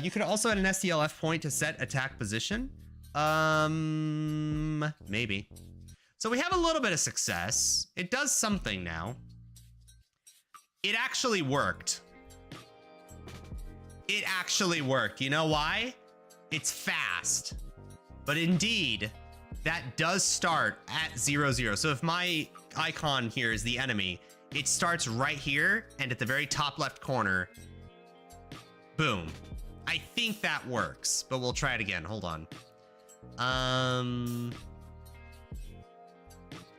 You could also add an STLF point to set attack position. Maybe. So we have a little bit of success. It does something now. It actually worked. It actually worked. You know why? It's fast. But indeed, that does start at 0, 0. So if my icon here is the enemy, it starts right here and at the very top left corner. Boom. I think that works, but we'll try it again. Hold on.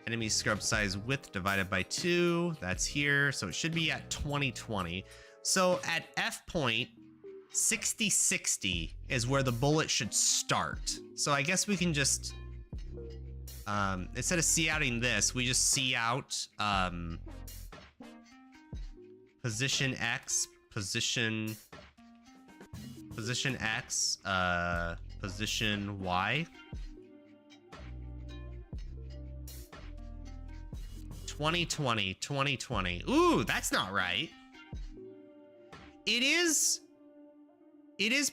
Enemy scrub size width divided by 2. That's here. So it should be at 2020. So at F point, 60-60 is where the bullet should start. So I guess we can just, instead of C-outing this, we just C-out position X, position X, position Y. 2020. Ooh, that's not right. It is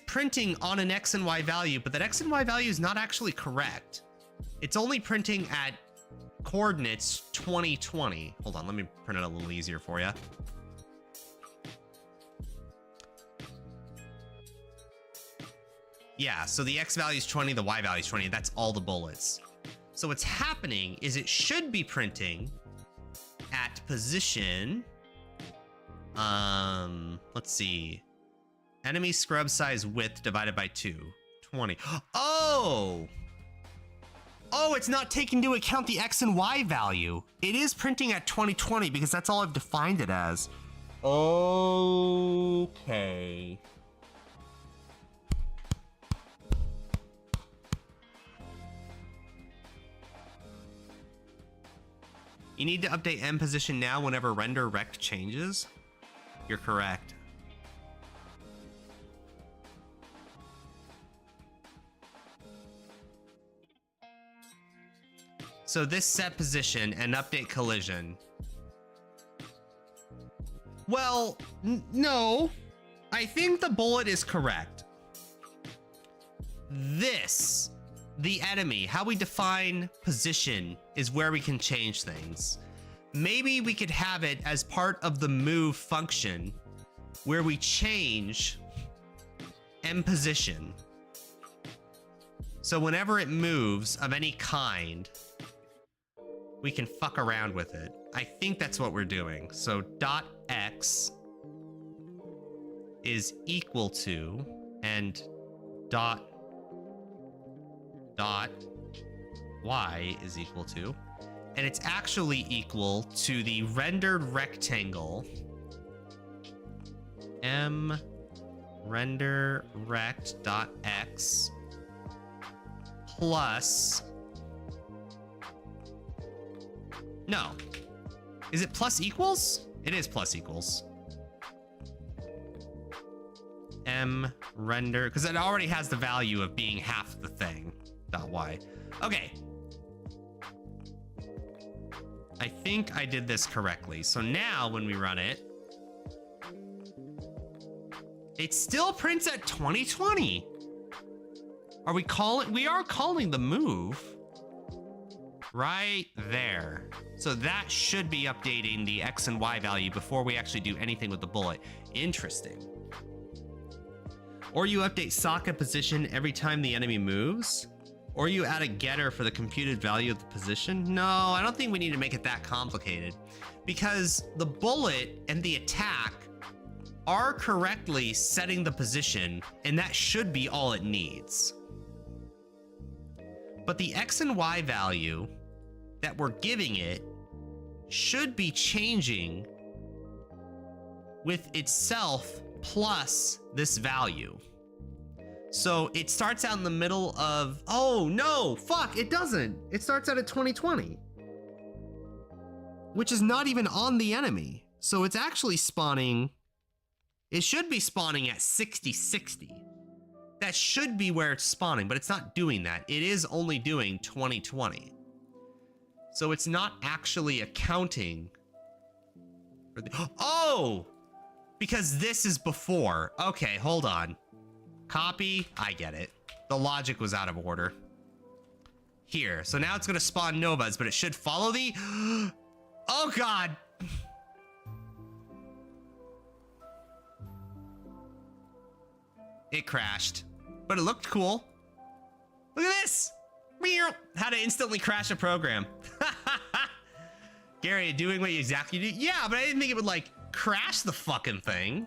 printing on an X and Y value, but that X and Y value is not actually correct. It's only printing at coordinates 2020. Hold on, let me print it a little easier for you. Yeah, so the X value is 20, the Y value is 20. That's all the bullets. So what's happening is it should be printing at position, let's see, enemy scrub size width divided by 2, 20. Oh, it's not taking into account the X and Y value. It is printing at 2020 because that's all I've defined it as. Okay. You need to update M position now whenever render rect changes. You're correct. So this set position and update collision. Well, no. I think the bullet is correct. This, the enemy, how we define position is where we can change things. Maybe we could have it as part of the move function where we change M position. So whenever it moves of any kind, we can fuck around with it. I think that's what we're doing. So dot X is equal to, and dot Y is equal to, and it's actually equal to the rendered rectangle M render rect dot X plus, no, is it plus equals? It is plus equals M render, because it already has the value of being half the thing, dot Y. Okay. I think I did this correctly. So now when we run it, it still prints at 2020. Are we calling? We are calling the move right there. So that should be updating the X and Y value before we actually do anything with the bullet. Interesting. Or you update socket position every time the enemy moves. Or you add a getter for the computed value of the position. No, I don't think we need to make it that complicated, because the bullet and the attack are correctly setting the position, and that should be all it needs. But the X and Y value that we're giving it should be changing with itself plus this value. So it starts out in the middle of, oh no, fuck, it doesn't. It starts out at 2020, which is not even on the enemy. So it's actually spawning, it should be spawning at 6060. That should be where it's spawning, but it's not doing that. It is only doing 2020. So it's not actually accounting for the, oh, because this is before. Okay, hold on. Copy, I get it. The logic was out of order. Here, so now it's gonna spawn Novas, but it should follow the, oh God. It crashed, but it looked cool. Look at this. How to instantly crash a program. Gary, doing what you exactly do? Yeah, but I didn't think it would like crash the fucking thing.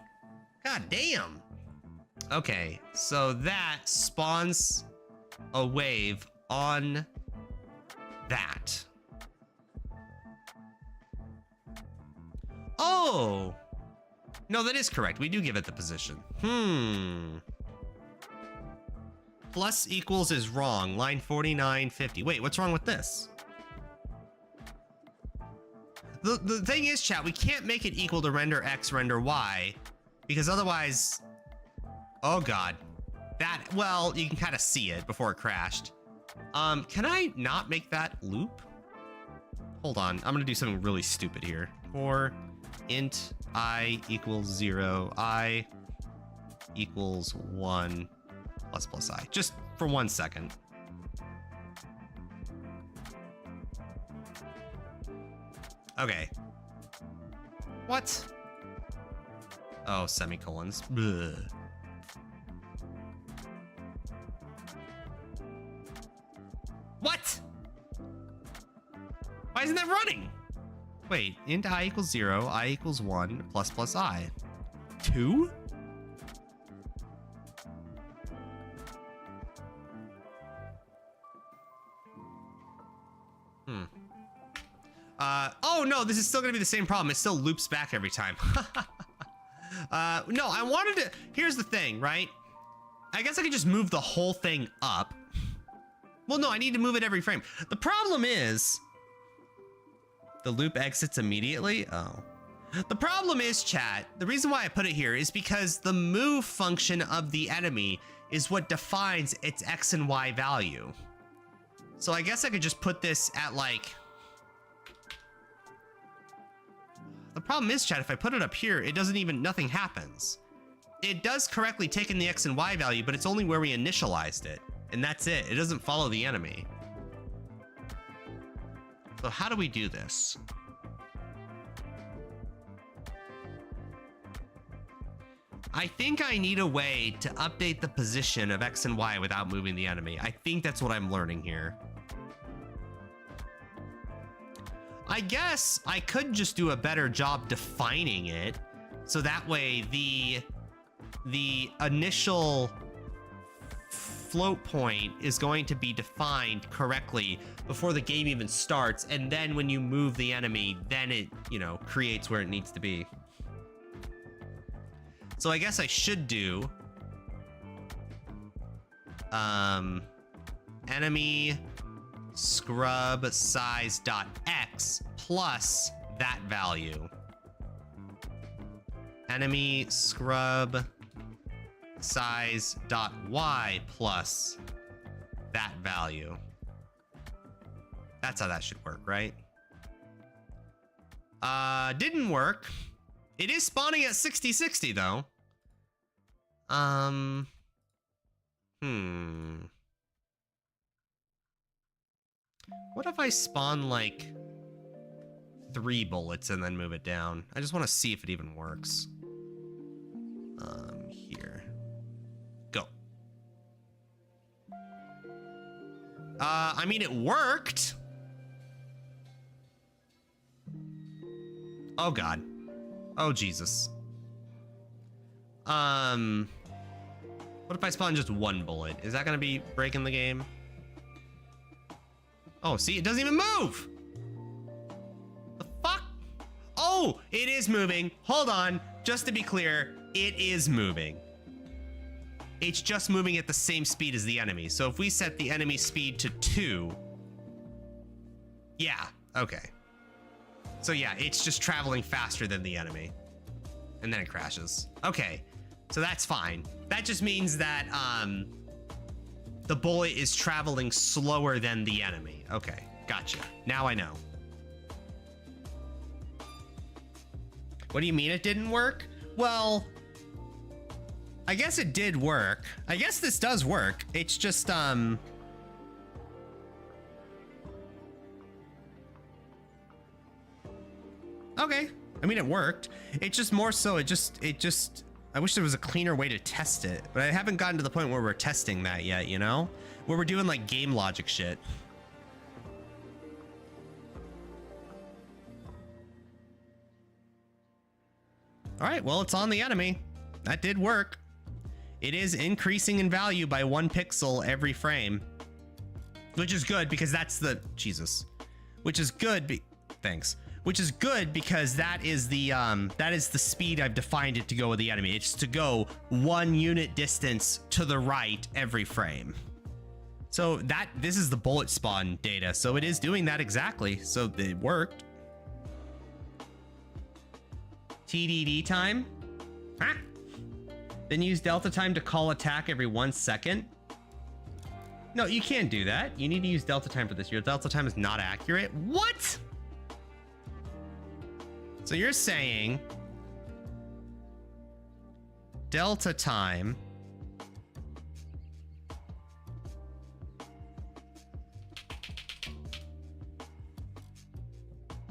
God damn. Okay, so that spawns a wave on that. Oh, no, that is correct. We do give it the position. Plus equals is wrong. Line 4950. Wait, what's wrong with this? The thing is, chat, we can't make it equal to render X, render Y, because otherwise, oh God, that, well, you can kind of see it before it crashed. Can I not make that loop? Hold on, I'm gonna do something really stupid here. For int I equals 0, I equals 1 plus I, just for 1 second. Okay. What? Oh, semicolons. Ugh. What? Why isn't that running? Wait, int I equals 0, I equals 1 plus I. 2? Oh no, this is still gonna be the same problem. It still loops back every time. No, I wanted to, here's the thing, right? I guess I could just move the whole thing up. Well, no, I need to move it every frame. The problem is, the loop exits immediately? Oh. The problem is, chat, the reason why I put it here is because the move function of the enemy is what defines its X and Y value. So I guess I could just put this at like, the problem is, chat, if I put it up here, it doesn't even, nothing happens. It does correctly take in the X and Y value, but it's only where we initialized it. And that's it. It doesn't follow the enemy. So how do we do this? I think I need a way to update the position of X and Y without moving the enemy. I think that's what I'm learning here. I guess I could just do a better job defining it, so that way the initial float point is going to be defined correctly before the game even starts, and then when you move the enemy, then it, you know, creates where it needs to be. So I guess I should do enemy scrub size dot X plus that value. Enemy scrub size dot Y plus that value. That's how that should work, right? Didn't work. It is spawning at 60-60 though. What if I spawn like 3 bullets and then move it down? I just want to see if it even works. Here. Go. I mean, it worked. Oh God. Oh Jesus. What if I spawn just 1 bullet? Is that gonna be breaking the game? Oh, see, it doesn't even move. The fuck? Oh, it is moving. Hold on. Just to be clear, it is moving. It's just moving at the same speed as the enemy. So if we set the enemy speed to 2. Yeah, okay. So yeah, it's just traveling faster than the enemy. And then it crashes. Okay, so that's fine. That just means that the bullet is traveling slower than the enemy. Okay, gotcha. Now I know. What do you mean it didn't work? Well, I guess it did work. I guess this does work. It's just, okay. I mean, it worked. It's just more so, it just, I wish there was a cleaner way to test it, but I haven't gotten to the point where we're testing that yet, you know? Where we're doing like game logic shit. All right, well, it's on the enemy. That did work. It is increasing in value by 1 pixel every frame, which is good because that's the, Jesus, which is good. Thanks. Which is good because that is the speed I've defined it to go with the enemy. It's to go 1 unit distance to the right every frame. So this is the bullet spawn data. So it is doing that exactly. So it worked. TDD time. Ah. Then use delta time to call attack every 1 second. No, you can't do that. You need to use delta time for this. Your delta time is not accurate. What? So you're saying delta time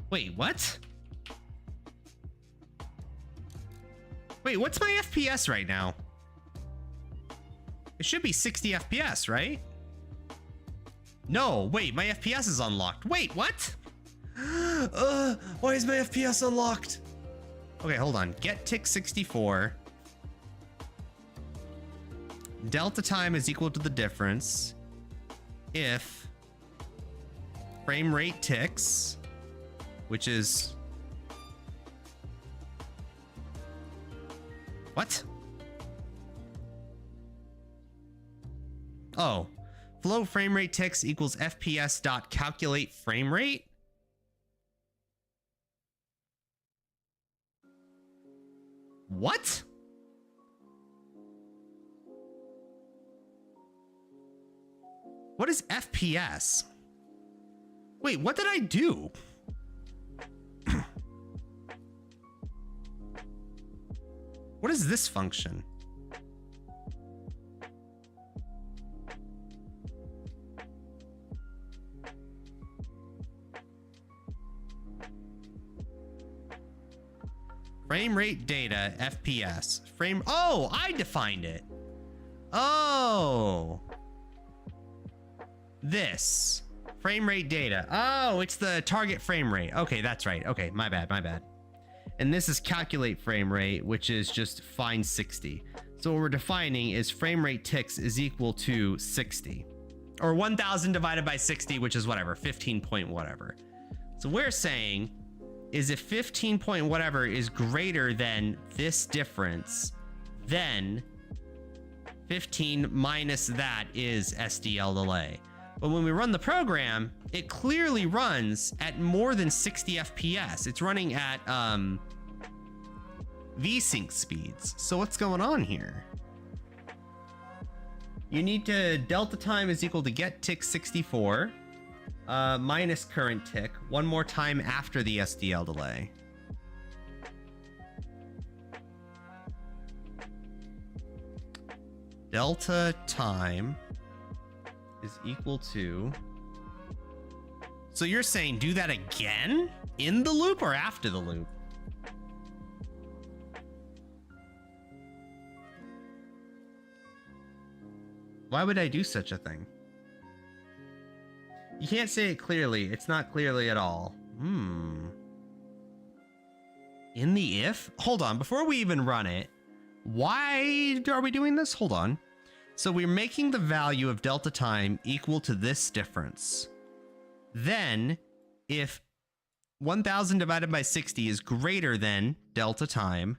wait, what? Wait, what's my FPS right now? It should be 60 FPS, right? No, wait, my FPS is unlocked. Wait, what? Why is my FPS unlocked? Okay, hold on. Get tick 64. Delta time is equal to the difference if frame rate ticks, which is what? Oh, float frame rate ticks equals FPS dot calculate frame rate. What? What is FPS? Wait, what did I do? What is this function? Frame rate data, FPS. Oh, I defined it. Oh. This. Frame rate data. Oh, it's the target frame rate. Okay, that's right. Okay, my bad. And this is calculate frame rate, which is just find 60. So what we're defining is frame rate ticks is equal to 60. Or 1000 divided by 60, which is whatever, 15 point whatever. So we're saying is if 15 point whatever is greater than this difference, then 15 minus that is SDL delay. But when we run the program, it clearly runs at more than 60 FPS. It's running at VSync speeds. So what's going on here? You need to delta time is equal to get tick 64 minus current tick one more time after the SDL delay. Delta time is equal to... So you're saying do that again? In the loop or after the loop? Why would I do such a thing? You can't say it clearly. It's not clearly at all. In the if? Hold on, before we even run it, why are we doing this? Hold on. So we're making the value of delta time equal to this difference. Then, if 1000 divided by 60 is greater than delta time,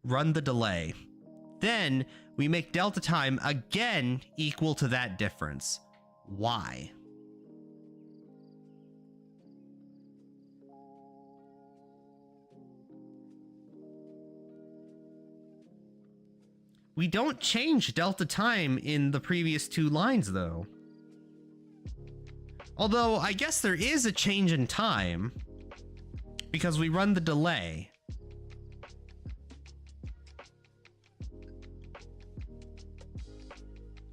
run the delay. Then, we make delta time again equal to that difference. Why? We don't change delta time in the previous two lines, though. Although, I guess there is a change in time, because we run the delay.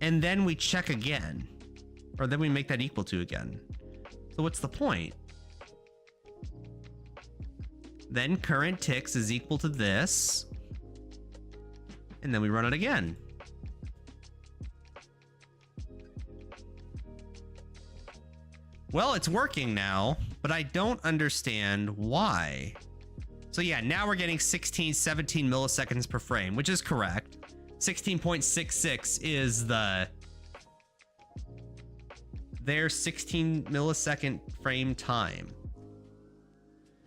And then we check again. Or then we make that equal to again. So what's the point? Then current ticks is equal to this. And then we run it again. Well, it's working now, but I don't understand why. So yeah, now we're getting 16, 17 milliseconds per frame, which is correct. 16.66 is their 16 millisecond frame time.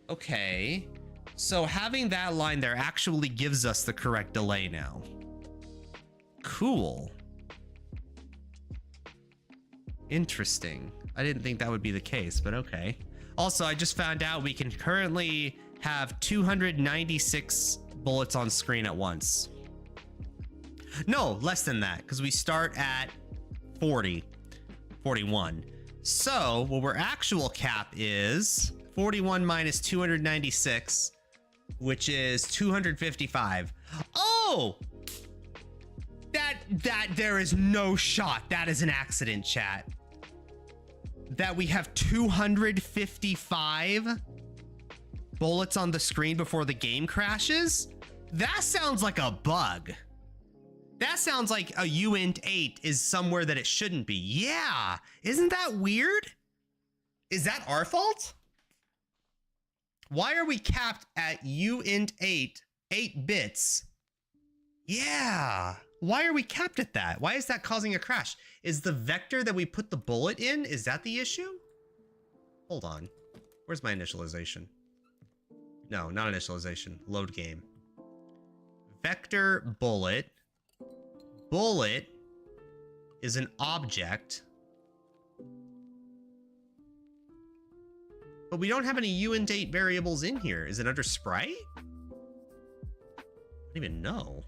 Okay, so having that line there actually gives us the correct delay now. Cool. Interesting. I didn't think that would be the case, but okay. Also, I just found out we can currently have 296 bullets on screen at once. No, less than that, because we start at 41. So, what our actual cap is 41 minus 296, which is 255. Oh! That there is no shot. That is an accident, chat. That we have 255 bullets on the screen before the game crashes? That sounds like a bug. That sounds like a uint 8 is somewhere that it shouldn't be. Yeah, isn't that weird? Is that our fault? Why are we capped at uint 8 bits? Yeah, why are we capped at that? Why is that causing a crash? Is the vector that we put the bullet in, is that the issue? Hold on, where's my initialization? No, not initialization, load game. Vector bullet. Bullet is an object, but we don't have any uint 8 variables in here. Is it under sprite? I don't even know.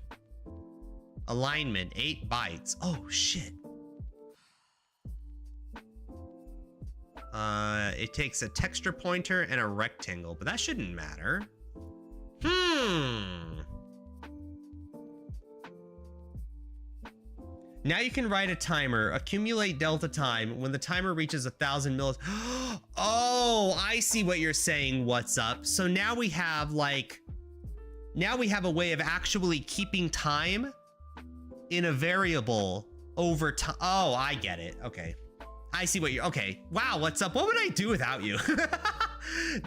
Alignment, 8 bytes. Oh, shit. It takes a texture pointer and a rectangle, but that shouldn't matter. Now you can write a timer, accumulate delta time. When the timer reaches 1000 millis. Oh, I see what you're saying. What's up? So now we have now we have a way of actually keeping time in a variable over time. Oh, I get it. Okay. I see what you're, okay. Wow, what's up? What would I do without you?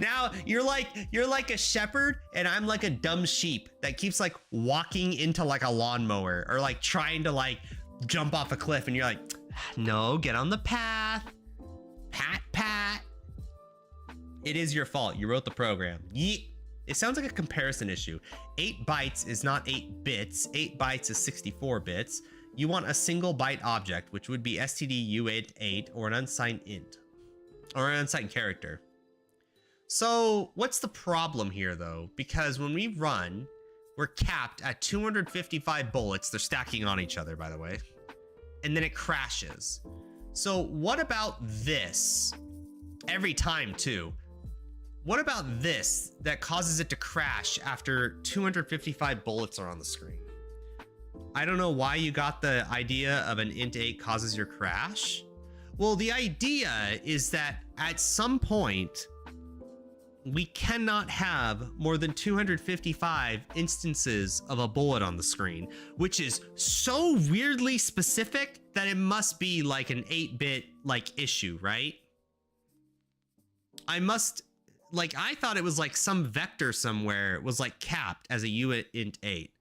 Now you're like a shepherd and I'm like a dumb sheep that keeps like walking into like a lawnmower or like trying to like jump off a cliff, and you're like, no, get on the path. Pat. It is your fault. You wrote the program. Yeet. It sounds like a comparison issue. 8 bytes is not 8 bits. 8 bytes is 64 bits. You want a single byte object, which would be std_uint8 or an unsigned int or an unsigned character. So what's the problem here though? Because when we run, we're capped at 255 bullets. They're stacking on each other, by the way. And then it crashes. So what about this? Every time too. What about this that causes it to crash after 255 bullets are on the screen? I don't know why you got the idea of an int 8 causes your crash. Well, the idea is that at some point, we cannot have more than 255 instances of a bullet on the screen, which is so weirdly specific that it must be like an 8-bit like issue, right? I thought it was like some vector somewhere was like capped as a uint 8.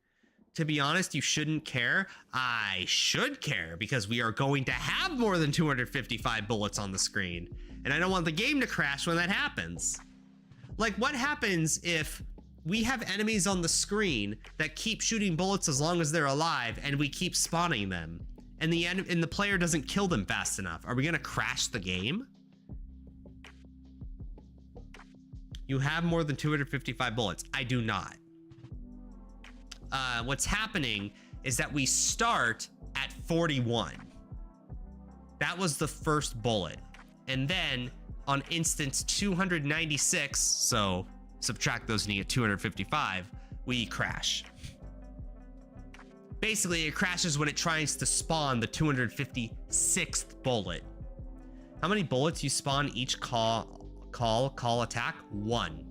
To be honest, you shouldn't care. I should care because we are going to have more than 255 bullets on the screen. And I don't want the game to crash when that happens. Like, what happens if we have enemies on the screen that keep shooting bullets as long as they're alive and we keep spawning them and the player doesn't kill them fast enough? Are we gonna crash the game? You have more than 255 bullets. I do not. What's happening is that we start at 41. That was the first bullet. And then on instance 296, so subtract those and you get 255, we crash. Basically, it crashes when it tries to spawn the 256th bullet. How many bullets you spawn each call attack? 1.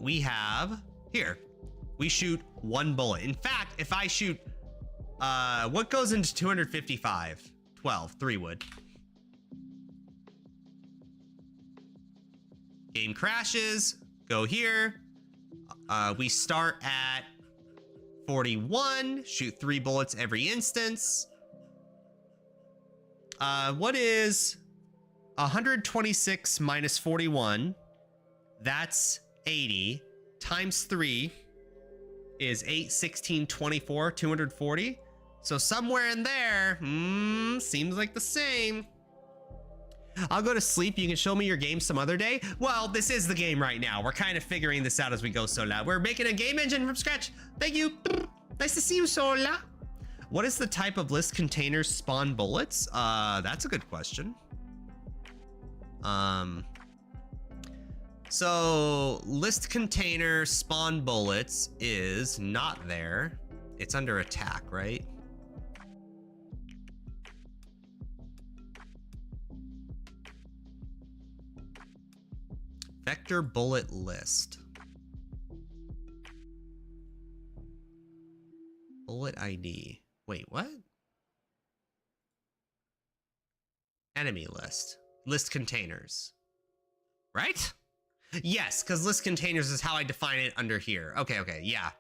We have here. We shoot 1 bullet. In fact, if I shoot, what goes into 255? 12, 3 would. Game crashes, go here. We start at 41, shoot 3 bullets every instance. What is 126 minus 41? That's 80 times 3 is 8, 16, 24, 240. So somewhere in there, seems like the same. I'll go to sleep. You can show me your game some other day. Well, this is the game right now. We're kind of figuring this out as we go, Sola. We're making a game engine from scratch. Thank you. Nice to see you, Sola. What is the type of list containers spawn bullets? That's a good question. So list container spawn bullets is not there. It's under attack, right? Vector bullet list. Bullet ID. Wait, what? Enemy list. List containers. Right? Yes, because list containers is how I define it under here. Okay, yeah.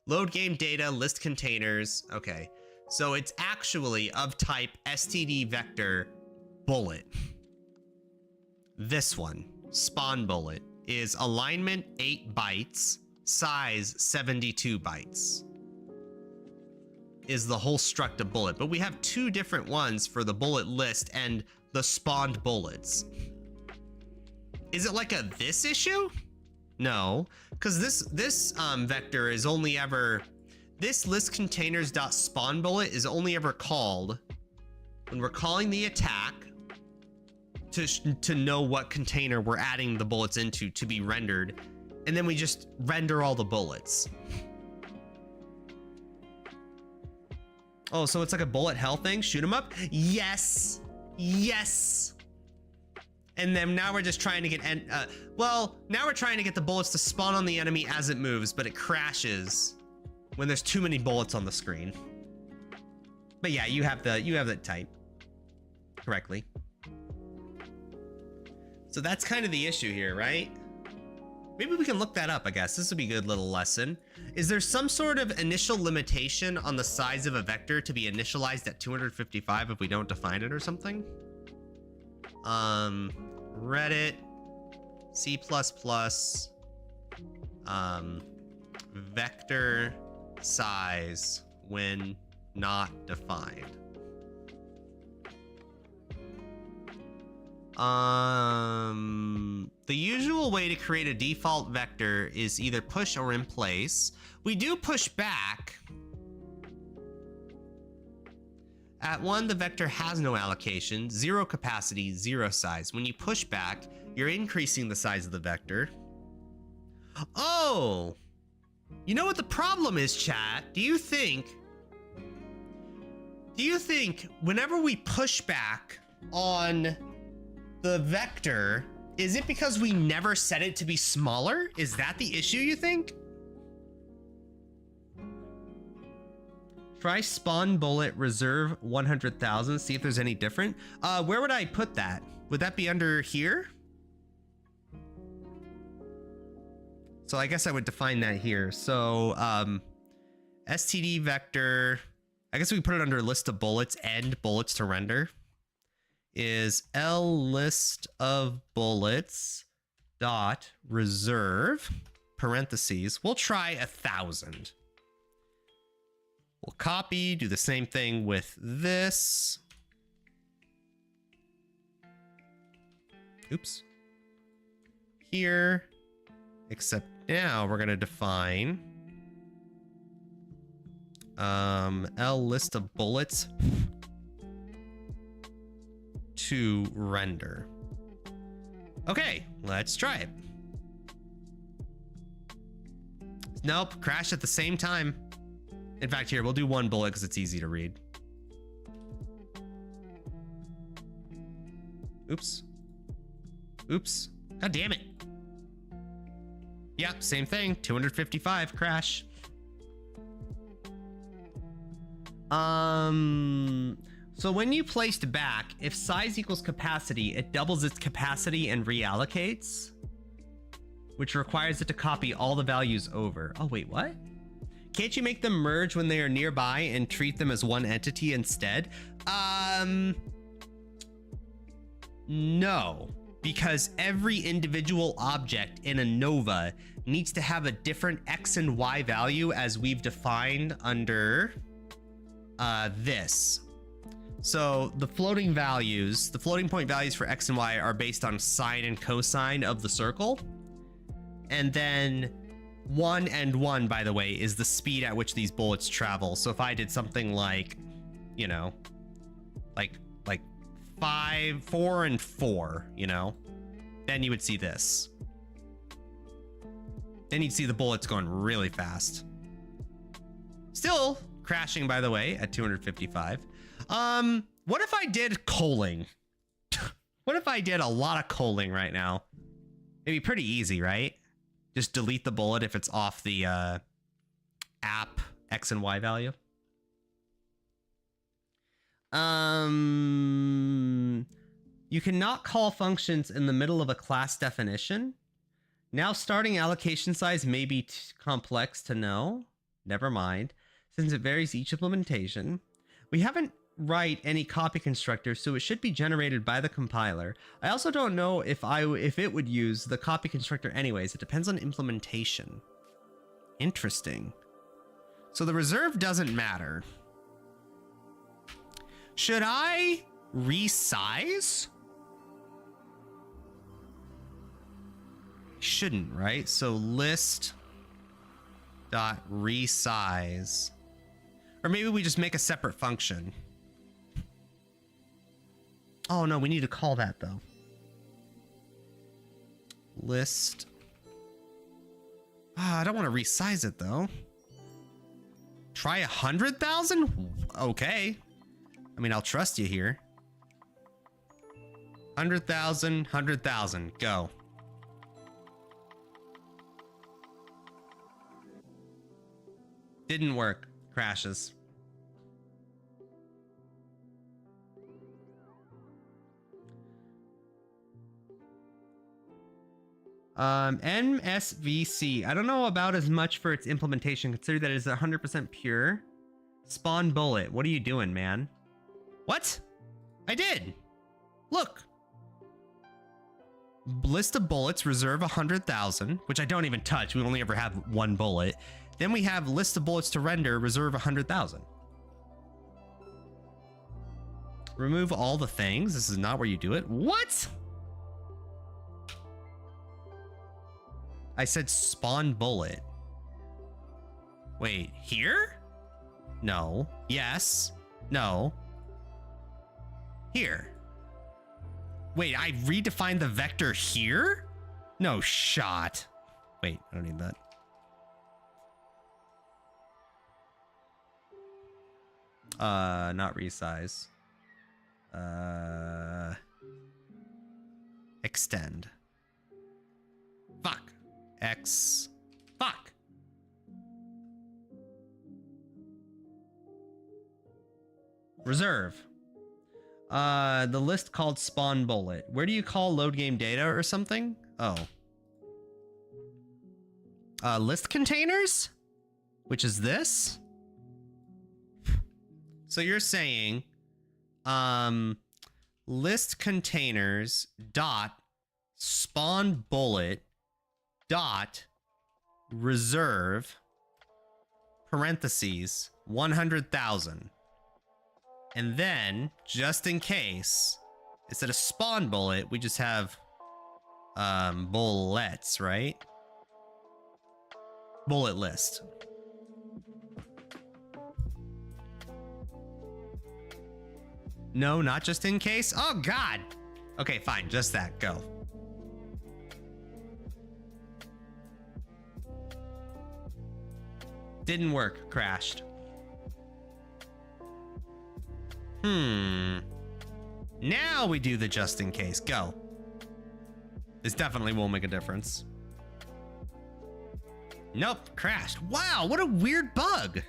Load game data, list containers. Okay, so it's actually of type STD vector bullet. This one, spawn bullet, is alignment 8 bytes, size 72 bytes. Is the whole struct of bullet, but we have 2 different ones for the bullet list and the spawned bullets. Is it like a this issue? No, because this vector is only ever, this list containers dot spawn bullet is only ever called when we're calling the attack to know what container we're adding the bullets into to be rendered, and then we just render all the bullets. Oh, so it's like a bullet hell thing? Shoot 'em up? Yes, yes. And then now we're just trying to get, well, now we're trying to get the bullets to spawn on the enemy as it moves, but it crashes when there's too many bullets on the screen. But yeah, you have that type correctly. So that's kind of the issue here, right? Maybe we can look that up, I guess. This would be a good little lesson. Is there some sort of initial limitation on the size of a vector to be initialized at 255 if we don't define it or something? Reddit, C++, vector size when not defined. The usual way to create a default vector is either push or in place. We do push back. At 1, the vector has no allocation, 0 capacity, 0 size. When you push back, you're increasing the size of the vector. Oh! You know what the problem is, chat? Do you think whenever we push back on the vector, is it because we never set it to be smaller? Is that the issue, you think? Try spawn bullet reserve 100,000. See if there's any different. Where would I put that? Would that be under here? So I guess I would define that here. So STD vector, I guess we can put it under list of bullets and bullets to render is L list of bullets dot reserve parentheses. We'll try 1,000. We'll copy, do the same thing with this. Oops. Here, except now we're gonna define L list of bullets to render. Okay, let's try it. Nope, crash at the same time. In fact, here, we'll do 1 bullet because it's easy to read. Oops. Oops. God damn it. Yep, same thing. 255 crash. So when you placed back, if size equals capacity, it doubles its capacity and reallocates, which requires it to copy all the values over. Oh, wait, what? Can't you make them merge when they are nearby and treat them as one entity instead? No, because every individual object in a nova needs to have a different X and Y value as we've defined under this. So the floating values, the floating point values for X and Y are based on sine and cosine of the circle. And then 1 and 1, by the way, is the speed at which these bullets travel. So if I did something like, you know, like 5, 4, and 4, you know, then you would see this. Then you'd see the bullets going really fast. Still crashing, by the way, at 255. What if I did coaling? What if I did a lot of coaling right now? It'd be pretty easy, right? Just delete the bullet if it's off the app X and Y value. You cannot call functions in the middle of a class definition. Now starting allocation size may be complex to know. Never mind, since it varies each implementation. We haven't write any copy constructor, so it should be generated by the compiler. I also don't know if it would use the copy constructor anyways. It depends on implementation. Interesting. So the reserve doesn't matter. Should I resize? Shouldn't, right? So list dot resize. Or maybe we just make a separate function. Oh no, we need to call that though. List. I don't want to resize it though. Try 100,000? Okay. I mean, I'll trust you here. 100,000, 100,000, go. Didn't work. Crashes. MSVC. I don't know about as much for its implementation. Consider that it is 100% pure. Spawn bullet. What are you doing, man? What? I did. Look. List of bullets, reserve 100,000, which I don't even touch. We only ever have 1 bullet. Then we have list of bullets to render, reserve 100,000. Remove all the things. This is not where you do it. What? I said spawn bullet. Wait, here? No. Yes. No. Here. Wait, I redefined the vector here? No shot. Wait, I don't need that. Not resize. Extend. Fuck. X. Fuck. Reserve. The list called spawn bullet. Where do you call load game data or something? Oh. List containers? Which is this? So you're saying, list containers dot spawn bullet dot reserve parentheses 100,000. And then, just in case, instead of spawn bullet, we just have bullets, right? Bullet list. No, not just in case. Oh, God. Okay, fine. Just that. Go. Didn't work. Crashed. Now we do the just in case. Go. This definitely won't make a difference. Nope. Crashed. Wow. What a weird bug.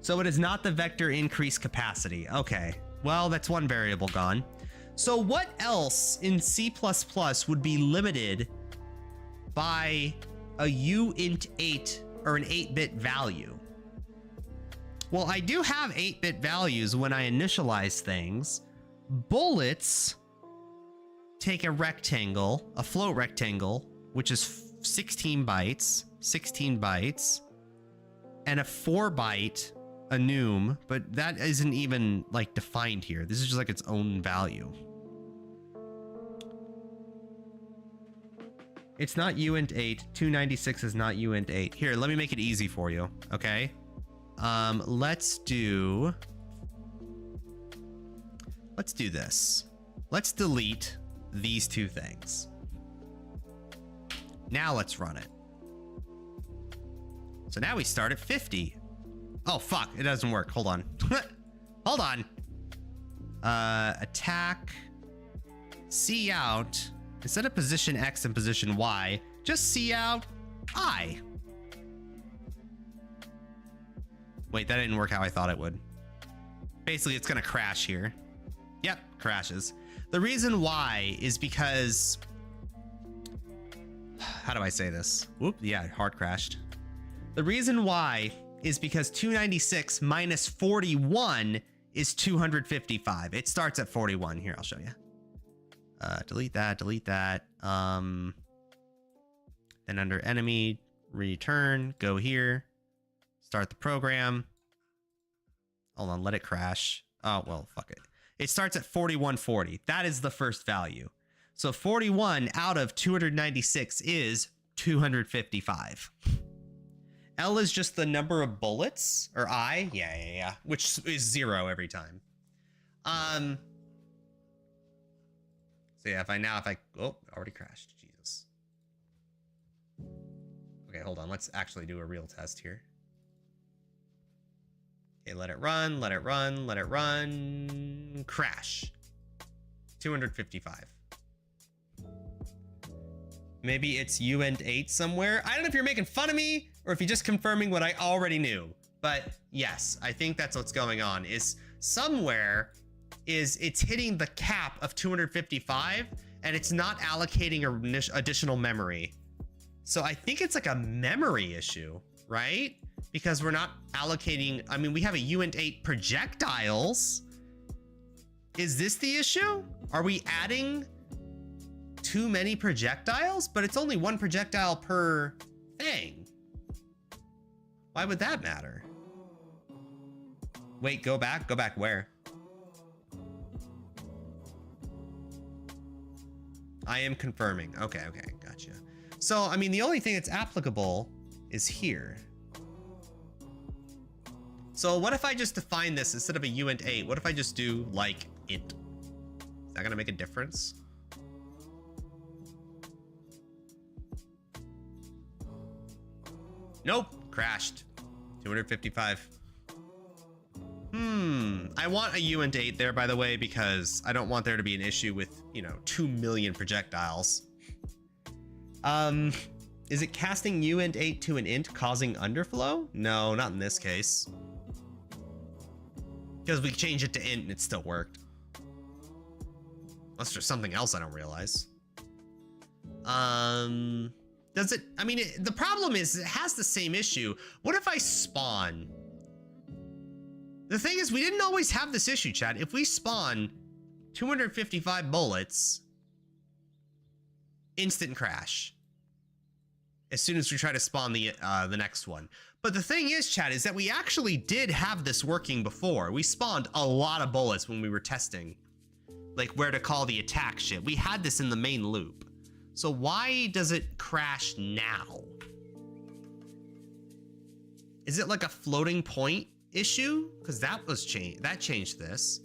So it is not the vector increase capacity. Okay. Well, that's one variable gone. So what else in C++ would be limited by a uint8 or an 8-bit value? Well, I do have 8-bit values when I initialize things. Bullets take a rectangle, a float rectangle, which is 16 bytes, and a 4-byte enum, but that isn't even like defined here. This is just like its own value. It's not uint8. 296 is not uint8. Here, let me make it easy for you, okay? Let's do this. Let's delete these two things. Now let's run it. So now we start at 50. Oh, fuck. It doesn't work. Hold on. Hold on. Attack. C out. Instead of position X and position Y, just C out I. Wait, that didn't work how I thought it would. Basically, it's going to crash here. Yep, crashes. The reason why is because... How do I say this? Whoop, yeah, hard crashed. The reason why is because 296 minus 41 is 255. It starts at 41. Here, I'll show you. Delete that, delete that. Then under enemy, return, go here. Start the program. Hold on, let it crash. Oh, well, fuck it. It starts at 4140. That is the first value. So 41 out of 296 is 255. L is just the number of bullets, or I, yeah, which is 0 every time. So yeah, if I, oh, already crashed, Jesus. Okay, hold on, let's actually do a real test here. Okay, let it run, let it run, let it run, crash. 255. Maybe it's uint8 somewhere. I don't know if you're making fun of me or if you're just confirming what I already knew. But yes, I think that's what's going on. Is somewhere is it's hitting the cap of 255 and it's not allocating additional memory. So I think it's like a memory issue, right? Because we're not allocating, I mean, we have a uint8 projectiles. Is this the issue? Are we adding too many projectiles? But it's only one projectile per thing. Why would that matter? Wait, go back where? I am confirming. Okay, gotcha. So, I mean, the only thing that's applicable is here. So what if I just define this instead of a uint 8? What if I just do like int? Is that gonna make a difference? Nope, crashed. 255. I want a uint 8 there, by the way, because I don't want there to be an issue with, you know, 2 million projectiles. Is it casting uint 8 to an int causing underflow? No, not in this case. Because we changed it to int and it still worked. Unless there's something else I don't realize. Does it, I mean, the problem is it has the same issue. What if I spawn? The thing is, we didn't always have this issue, chat. If we spawn 255 bullets, instant crash. As soon as we try to spawn the next one. But the thing is, chat, is that we actually did have this working before. We spawned a lot of bullets when we were testing, like where to call the attack shit. We had this in the main loop. So why does it crash now? Is it like a floating point issue? Because that was changed. That changed this.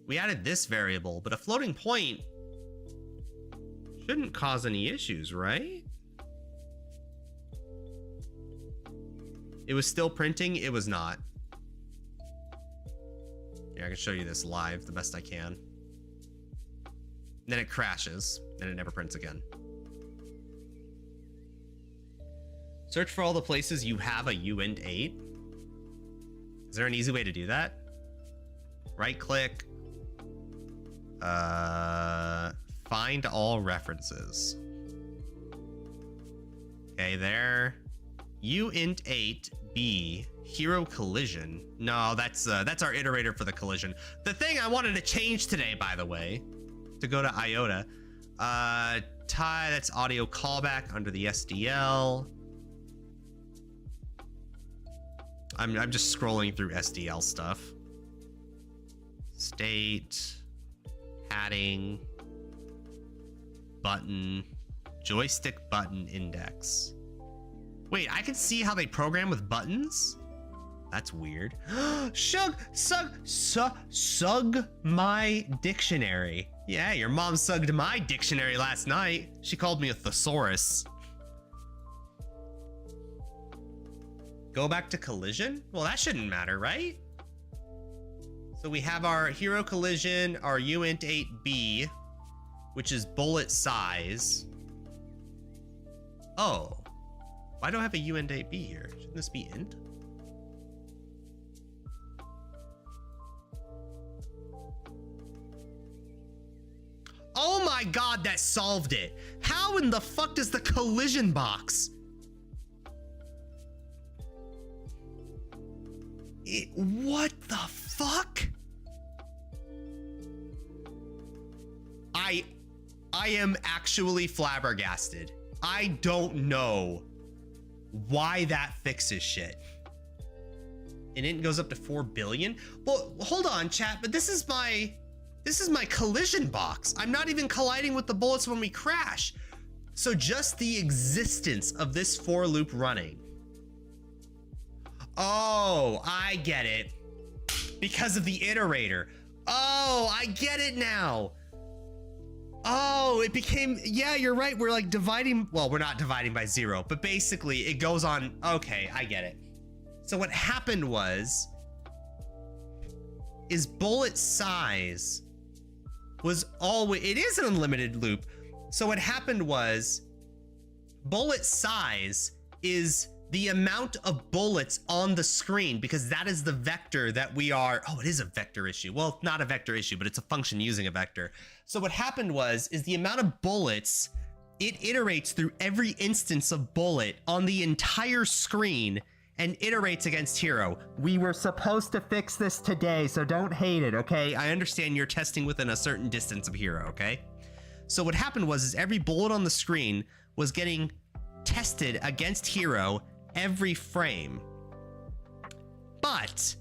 We added this variable, but a floating point shouldn't cause any issues, right? It was still printing. It was not. Yeah, I can show you this live the best I can. And then it crashes, and it never prints again. Search for all the places you have a uint 8. Is there an easy way to do that? Right click. Find all references. Okay, there. uint 8b hero collision. No, that's our iterator for the collision. The thing I wanted to change today, by the way, to go to IOTA. That's audio callback under the SDL. I'm just scrolling through SDL stuff. State, padding, button, joystick button index. Wait, I can see how they program with buttons? That's weird. Sug my dictionary. Yeah, your mom sugged my dictionary last night. She called me a thesaurus. Go back to collision? Well, that shouldn't matter, right? So we have our hero collision, our uint 8b, which is bullet size. Oh, why do I have a uint 8b here? Shouldn't this be int? Oh my God, that solved it. How in the fuck does the collision box? What the fuck? I am actually flabbergasted. I don't know why that fixes shit. And it goes up to 4 billion. Well, hold on, chat, but this is my collision box. I'm not even colliding with the bullets when we crash. So just the existence of this for loop running. Oh, I get it. Because of the iterator. Oh, I get it now. Oh, it became, yeah, you're right. We're like dividing, well, we're not dividing by 0, but basically it goes on. Okay, I get it. So what happened is bullet size was always, it is an unlimited loop. So what happened was bullet size is the amount of bullets on the screen, because that is the vector that we are, oh, it is a vector issue. Well, not a vector issue, but it's a function using a vector. So what happened is the amount of bullets, it iterates through every instance of bullet on the entire screen and iterates against hero. We were supposed to fix this today, so don't hate it, okay? I understand you're testing within a certain distance of hero, okay? So what happened is every bullet on the screen was getting tested against hero every frame. But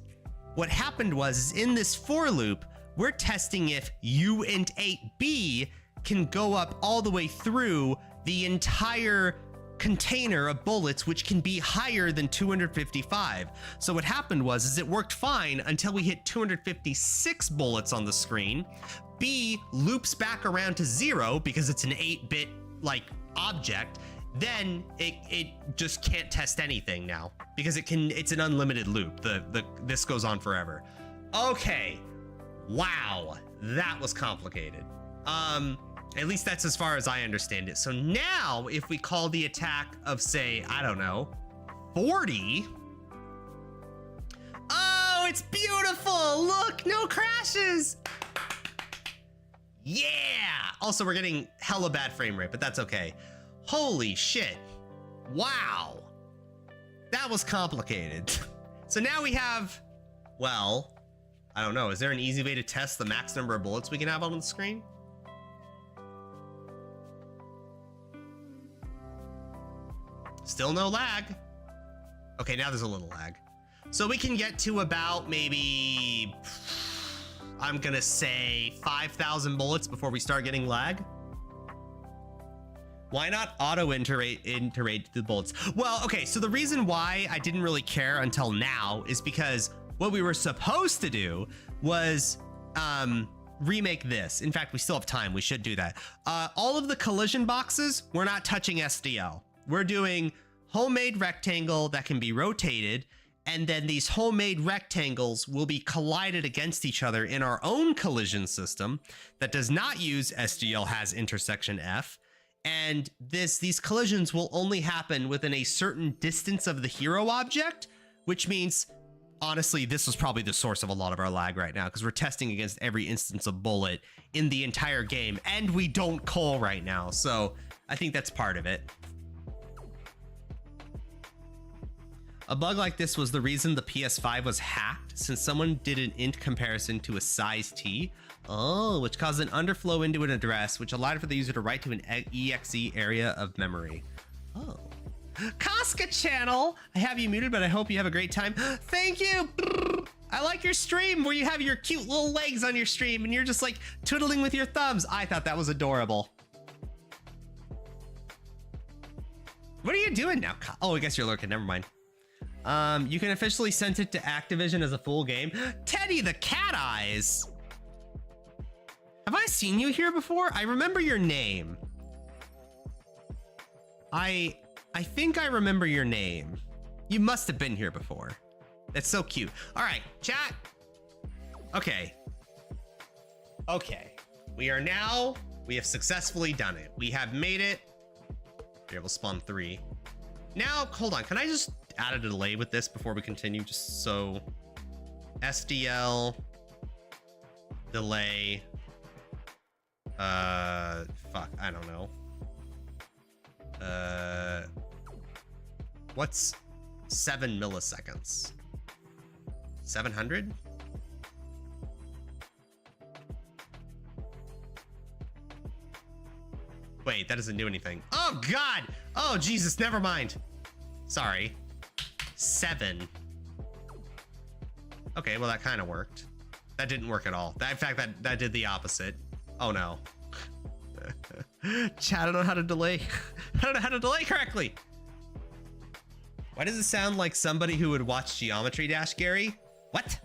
what happened is in this for loop, we're testing if uint 8b can go up all the way through the entire container of bullets which can be higher than 255. So what happened was it worked fine until we hit 256 bullets on the screen. B loops back around to 0 because it's an 8-bit like object. Then it just can't test anything now because it's an unlimited loop. This goes on forever. Okay. Wow, that was complicated. At least that's as far as I understand it. So now if we call the attack of, say, I don't know, 40. Oh, it's beautiful. Look, no crashes. Yeah. Also, we're getting hella bad frame rate, but that's okay. Holy shit. Wow. That was complicated. So now we have, well, I don't know. Is there an easy way to test the max number of bullets we can have on the screen? Still no lag. Okay, now there's a little lag. So we can get to about maybe, I'm gonna say 5,000 bullets before we start getting lag. Why not auto-iterate the bullets? Well, okay, so the reason why I didn't really care until now is because what we were supposed to do was remake this. In fact, we still have time. We should do that. All of the collision boxes, we're not touching SDL. We're doing homemade rectangle that can be rotated, and then these homemade rectangles will be collided against each other in our own collision system that does not use SDL has intersection F. And these collisions will only happen within a certain distance of the hero object, which means, honestly, this was probably the source of a lot of our lag right now because we're testing against every instance of bullet in the entire game, and we don't cull right now. So I think that's part of it. A bug like this was the reason the PS5 was hacked, since someone did an int comparison to a size T. Oh, which caused an underflow into an address, which allowed for the user to write to an exe area of memory. Oh. Casca channel! I have you muted, but I hope you have a great time. Thank you! I like your stream where you have your cute little legs on your stream and you're just like twiddling with your thumbs. I thought that was adorable. What are you doing now? Oh, I guess you're lurking. Never mind. You can officially send it to Activision as a full game. Teddy the Cat Eyes! Have I seen you here before? I remember your name. I think I remember your name. You must have been here before. That's so cute. All right, chat. Okay. Okay. We have successfully done it. We have made it. Here, we'll spawn 3. Now, hold on. Can I just add a delay with this before we continue? Just so SDL delay. Fuck, I don't know. What's 7 milliseconds? 700? Wait, that doesn't do anything. Oh God! Oh Jesus, never mind. Sorry. 7. Okay, well that kind of worked. That didn't work at all. In fact, that did the opposite. Oh no. Chat, I don't know how to delay. I don't know how to delay correctly. Why does it sound like somebody who would watch Geometry Dash, Gary? What?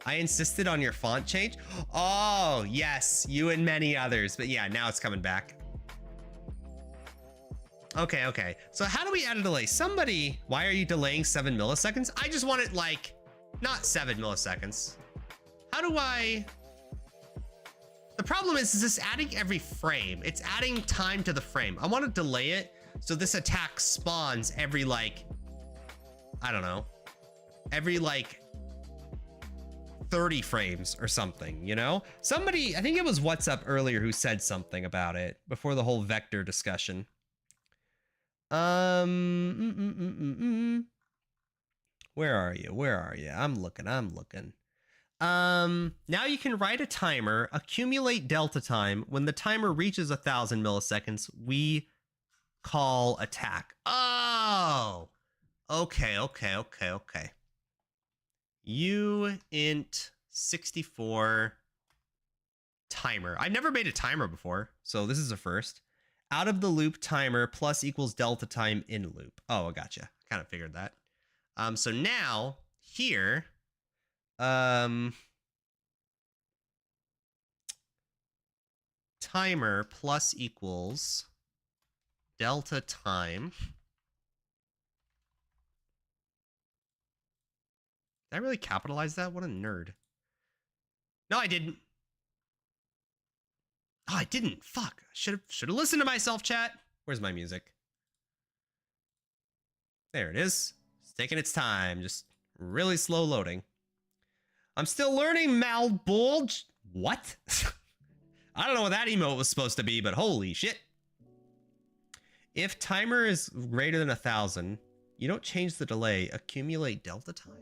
I insisted on your font change? Oh, yes, you and many others. But yeah, now it's coming back. Okay, okay. So how do we add a delay? Somebody, why are you delaying 7 milliseconds? I just want it like, not 7 milliseconds. How do I... The problem is this adding every frame. It's adding time to the frame. I want to delay it so this attack spawns every like, I don't know, every like 30 frames or something, you know? Somebody, I think it was What's Up earlier who said something about it before the whole vector discussion. Where are you? Where are you? I'm looking. Now you can write a timer, accumulate delta time. When the timer reaches 1,000 milliseconds, we call attack. Oh, okay. Int 64 timer. I've never made a timer before, so this is a first. Out of the loop timer plus equals delta time in loop. Oh, I gotcha. Kind of figured that. So now here, timer plus equals delta time. Did I really capitalize that? What a nerd. No, I didn't. Oh, I didn't. Fuck. Should have listened to myself, chat. Where's my music? There it is. It's taking its time. Just really slow loading. I'm still learning, Malbulge. What? I don't know what that emote was supposed to be, but holy shit. If timer is greater than 1,000, you don't change the delay. Accumulate delta time.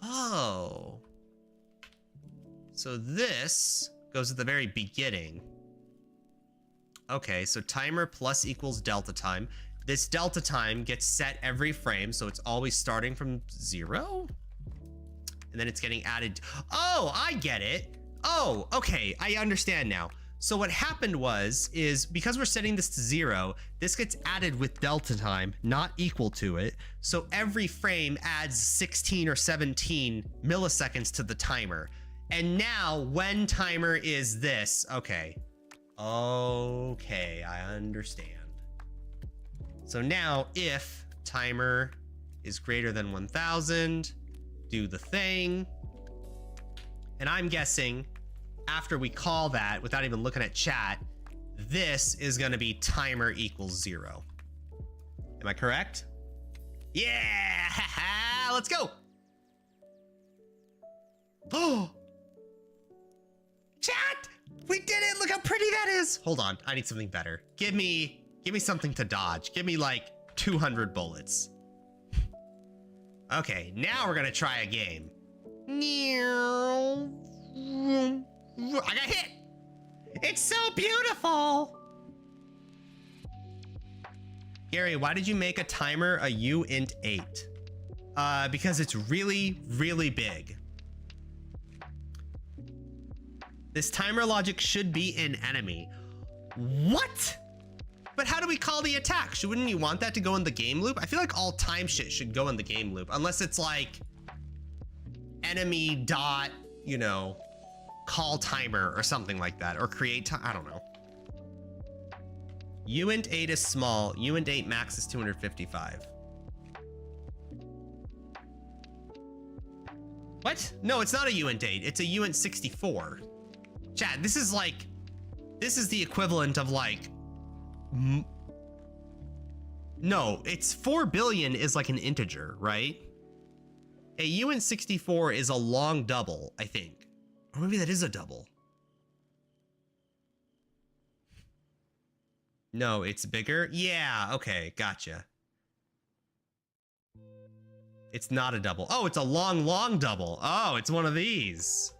Oh. So this goes at the very beginning. Okay, so timer plus equals delta time. This delta time gets set every frame, so it's always starting from 0? And then it's getting added. Oh, I get it. Oh, okay, I understand now. So what happened is because we're setting this to 0, this gets added with delta time, not equal to it. So every frame adds 16 or 17 milliseconds to the timer. And now when timer is this, okay, I understand. So now if timer is greater than 1,000, do the thing. And I'm guessing after we call that, without even looking at chat, this is gonna be timer equals 0. Am I correct? Yeah, let's go. Oh, chat, we did it. Look how pretty that is. Hold on, I need something better. Give me something to dodge. Give me like 200 bullets. Okay, now we're gonna try a game. I got hit. It's so beautiful. Gary, why did you make a timer a uint 8? Because it's really, really big. This timer logic should be an enemy. What? But how do we call the attack? Wouldn't you want that to go in the game loop? I feel like all time shit should go in the game loop, unless it's like enemy dot, you know, call timer or something like that, or create time. I don't know. Uint 8 is small. Uint 8 max is 255. What? No, it's not a Uint 8. It's a Uint 64. Chat, this is the equivalent of like, no, it's 4 billion is like an integer, right? A Uint 64 is a long double, I think. Or maybe that is a double. No, it's bigger? Yeah, okay, gotcha. It's not a double. Oh, it's a long, long double. Oh, it's one of these.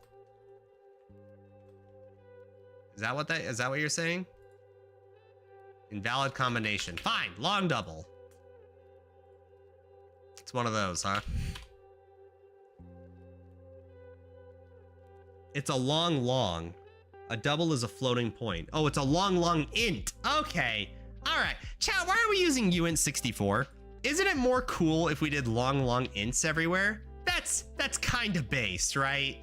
Is that what you're saying? Invalid combination. Fine, long double. It's one of those, huh? It's a long, long. A double is a floating point. Oh, it's a long, long int. Okay. All right. Chat, why are we using uint 64? Isn't it more cool if we did long, long ints everywhere? That's kind of based, right?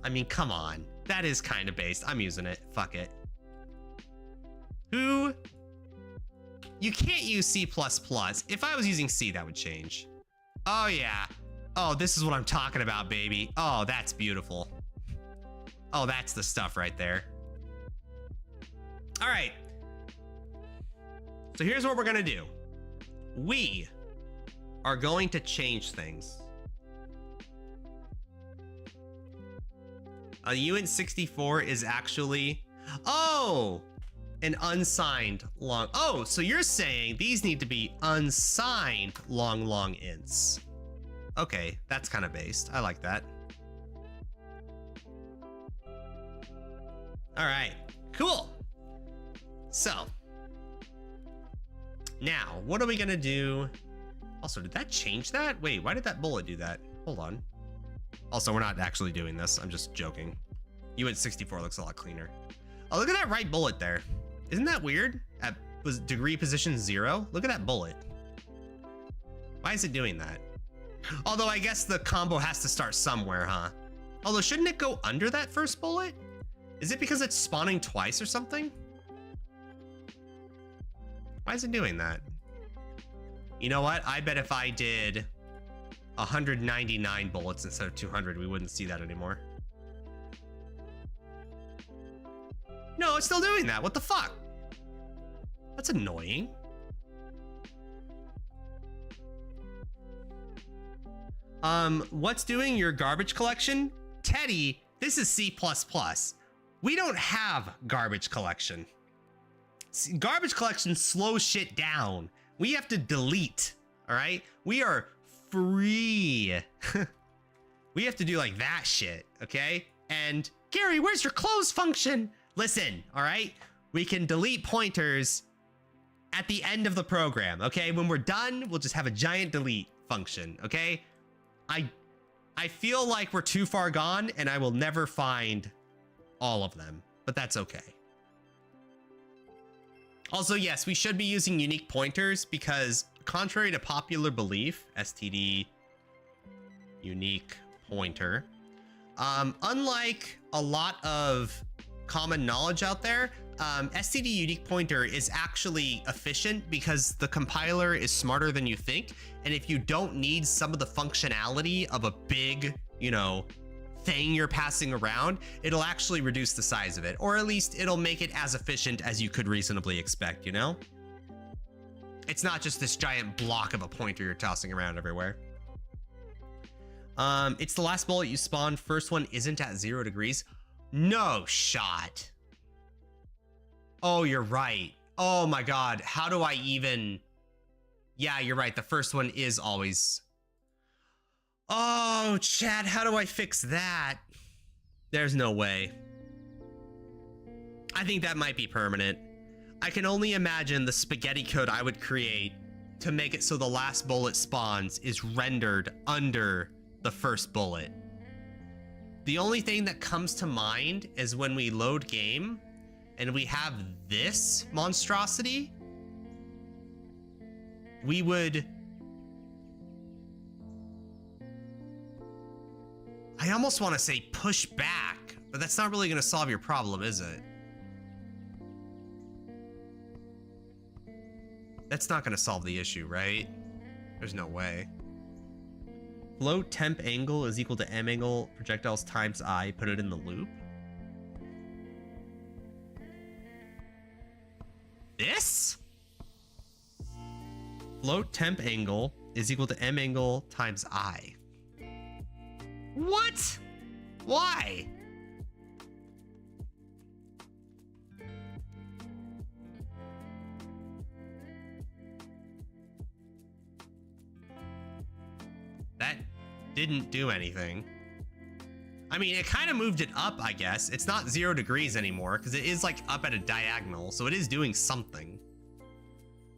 I mean, come on. That is kind of based. I'm using it. Fuck it. Who? You can't use C++. If I was using C, that would change. Oh, yeah. Oh, this is what I'm talking about, baby. Oh, that's beautiful. Oh, that's the stuff right there. All right. So here's what we're gonna do. We are going to change things. A uint 64 is actually, oh, an unsigned long. Oh, so you're saying these need to be unsigned long, long ints. Okay, that's kind of based. I like that. All right, cool. So now what are we gonna do? Also, did that change that? Wait, why did that bullet do that? Hold on. Also, we're not actually doing this. I'm just joking. Uint 64 looks a lot cleaner. Oh, look at that right bullet there. Isn't that weird? At degree position 0? Look at that bullet. Why is it doing that? Although I guess the combo has to start somewhere, huh? Although shouldn't it go under that first bullet? Is it because it's spawning twice or something? Why is it doing that? You know what? I bet if I did 199 bullets instead of 200, we wouldn't see that anymore. No, it's still doing that. What the fuck? That's annoying. What's doing your garbage collection? Teddy, this is C++. We don't have garbage collection. Garbage collection slows shit down. We have to delete, all right? We are free. We have to do like that shit, okay? And Gary, where's your close function? Listen, all right? We can delete pointers at the end of the program, okay? When we're done, we'll just have a giant delete function, okay? I feel like we're too far gone and I will never find all of them, but that's okay. Also, yes, we should be using unique pointers because contrary to popular belief, STD unique pointer, unlike a lot of common knowledge out there, STD unique pointer is actually efficient because the compiler is smarter than you think. And if you don't need some of the functionality of a big, you know, thing you're passing around, it'll actually reduce the size of it, or at least it'll make it as efficient as you could reasonably expect, you know? It's not just this giant block of a pointer you're tossing around everywhere. It's the last bullet you spawn. First one isn't at 0 degrees. No shot. Oh, you're right. Oh my God. How do I even... Yeah, you're right. The first one is always... Oh, Chad, how do I fix that? There's no way. I think that might be permanent. I can only imagine the spaghetti code I would create to make it so the last bullet spawns is rendered under the first bullet. The only thing that comes to mind is when we load game and we have this monstrosity, we would... I almost want to say push back, but that's not really going to solve your problem, is it? That's not going to solve the issue, right? There's no way. Float temp angle is equal to M angle projectiles times I. Put it in the loop. This? Float temp angle is equal to M angle times I. What? Why? That didn't do anything. I mean, it kind of moved it up, I guess. It's not 0 degrees anymore because it is like up at a diagonal, so it is doing something.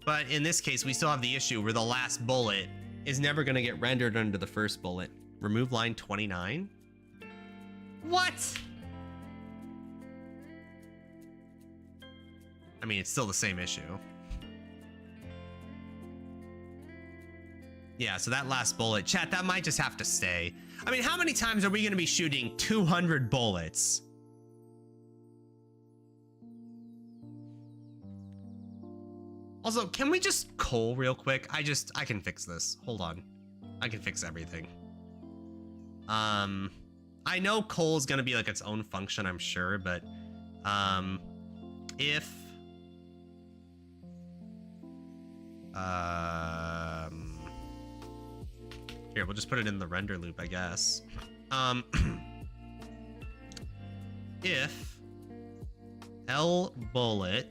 But in this case, we still have the issue where the last bullet is never going to get rendered under the first bullet. Remove line 29? What? I mean, it's still the same issue. Yeah, so that last bullet, chat, that might just have to stay. I mean, how many times are we going to be shooting 200 bullets? Also, can we just cull real quick? I can fix this. Hold on. I can fix everything. I know cull is going to be like its own function, I'm sure, but if here, we'll just put it in the render loop, I guess. If L bullet,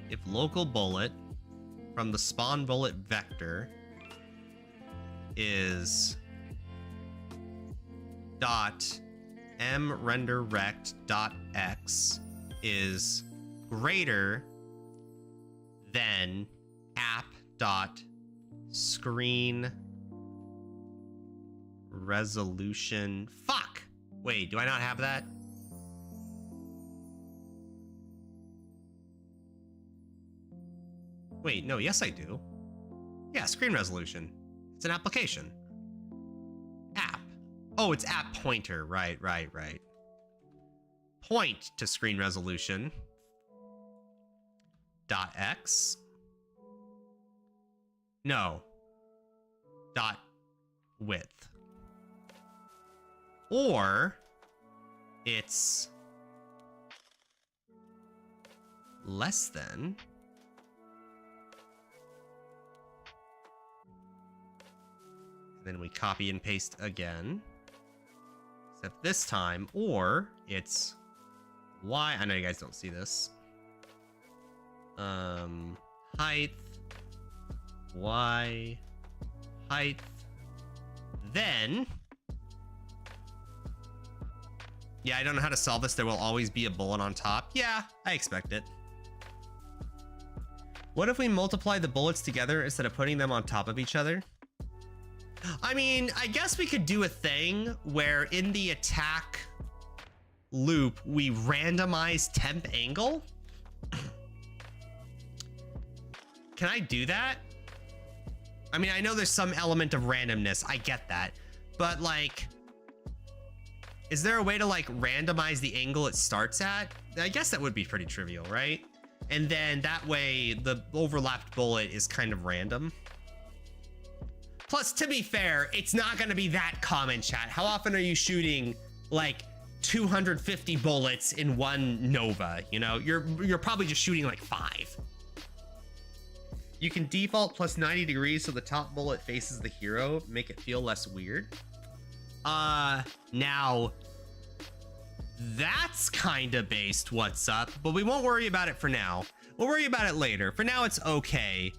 if local bullet from the spawn bullet vector is dot m render rect dot x is greater than app dot screen resolution. Fuck! Wait, do I not have that? Wait, no, yes I do. Yeah, screen resolution. It's an application. App. Oh, it's app pointer. Right. Point to screen resolution. .x. No. .width. Or it's less than then we copy and paste again, except this time, or it's y. I know you guys don't see this. Height, y, height, then, yeah, I don't know how to solve this. There will always be a bullet on top. Yeah, I expect it. What if we multiply the bullets together instead of putting them on top of each other? I mean, I guess we could do a thing where in the attack loop, we randomize temp angle. Can I do that? I mean, I know there's some element of randomness. I get that. But like, is there a way to like randomize the angle it starts at? I guess that would be pretty trivial, right? And then that way the overlapped bullet is kind of random. Plus, to be fair, it's not going to be that common, chat. How often are you shooting like 250 bullets in one Nova? You know, you're probably just shooting like 5. You can default plus 90 degrees so the top bullet faces the hero, make it feel less weird. Now that's kind of based what's up, but we won't worry about it for now. We'll worry about it later. For now, it's okay.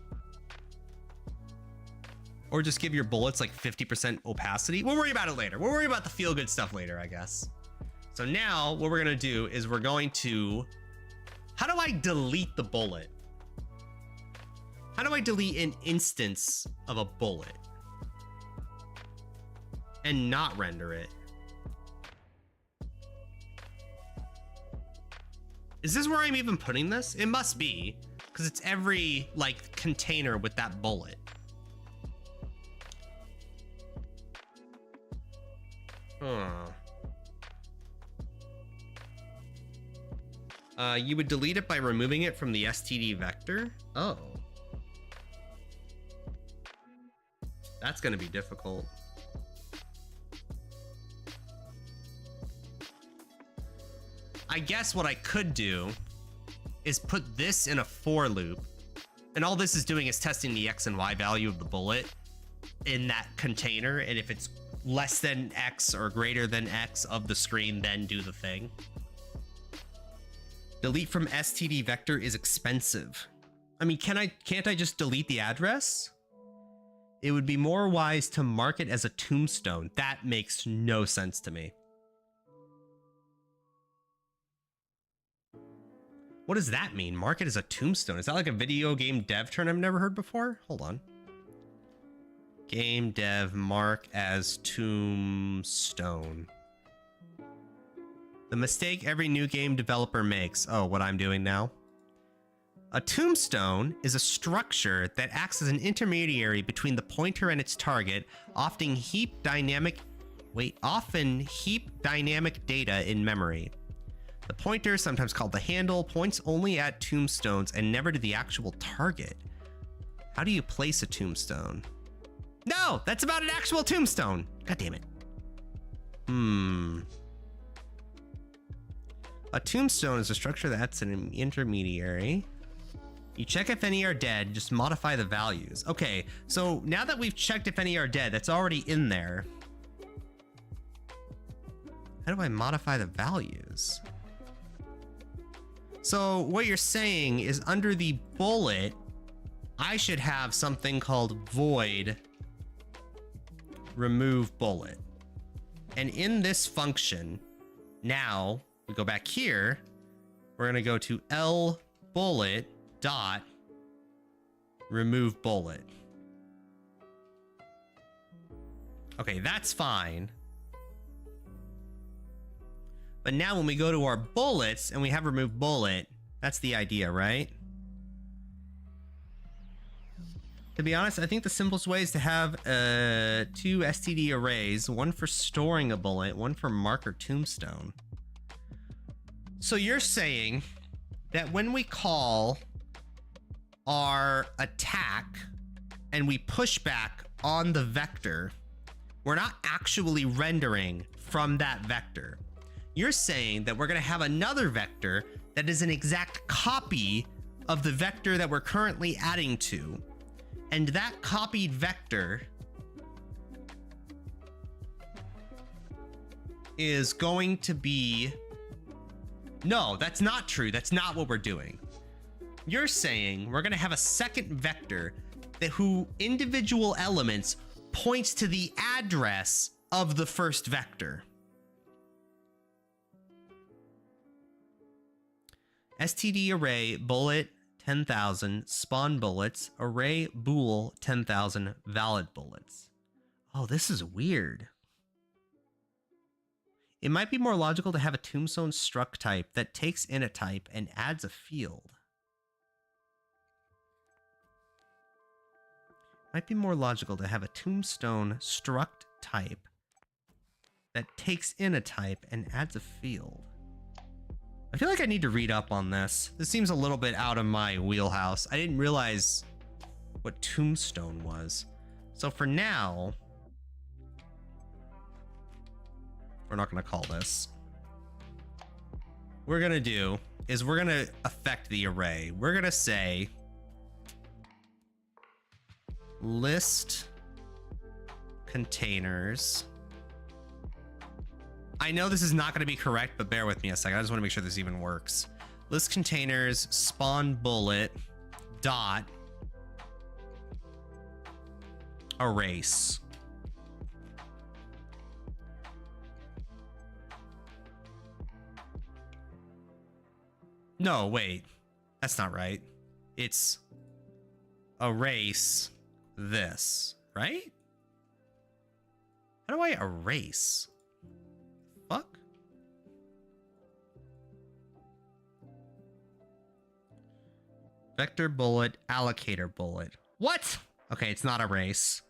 Or just give your bullets like 50% opacity. We'll worry about it later. We'll worry about the feel good stuff later, I guess. So now what we're gonna do is we're going to, how do I delete the bullet? How do I delete an instance of a bullet and not render it? Is this where I'm even putting this? It must be, because it's every like container with that bullet. You would delete it by removing it from the STD vector? Oh. That's gonna be difficult. I guess what I could do is put this in a for loop, and all this is doing is testing the X and Y value of the bullet in that container, and if it's less than X or greater than X of the screen, then do the thing. Delete from STD vector is expensive. I mean, can't I just delete the address? It would be more wise to mark it as a tombstone. That makes no sense to me. What does that mean? Mark it as a tombstone. Is that like a video game dev term I've never heard before? Hold on. Game dev mark as tombstone. The mistake every new game developer makes. Oh, what I'm doing now. A tombstone is a structure that acts as an intermediary between the pointer and its target, often heap dynamic data in memory. The pointer, sometimes called the handle, points only at tombstones and never to the actual target. How do you place a tombstone? No, that's about an actual tombstone. God damn it. A tombstone is a structure that's an intermediary. You check if any are dead, just modify the values. Okay, so now that we've checked if any are dead, that's already in there. How do I modify the values? So what you're saying is under the bullet, I should have something called void remove bullet. And in this function, now we go back here, we're gonna go to L bullet dot remove bullet. Okay, that's fine. But now when we go to our bullets and we have remove bullet, that's the idea, right? To be honest, I think the simplest way is to have 2 STD arrays, one for storing a bullet, one for marker tombstone. So you're saying that when we call our attack and we push back on the vector, we're not actually rendering from that vector. You're saying that we're going to have another vector that is an exact copy of the vector that we're currently adding to. And that copied vector is going to be... No, that's not true. That's not what we're doing. You're saying we're going to have a second vector that who individual elements points to the address of the first vector. STD array bullet 10,000 spawn bullets, array bool 10,000 valid bullets. Oh, this is weird. It might be more logical to have a tombstone struct type that takes in a type and adds a field. Might be more logical to have a tombstone struct type that takes in a type and adds a field. I feel like I need to read up on this. This seems a little bit out of my wheelhouse. I didn't realize what tombstone was. So for now, we're not going to call this. What we're going to do is we're going to affect the array. We're going to say list containers. I know this is not going to be correct, but bear with me a second. I just want to make sure this even works. List containers spawn bullet dot erase. No, wait. That's not right. It's erase this, right? How do I erase? Fuck? Vector bullet, allocator bullet. What? Okay, it's not erase.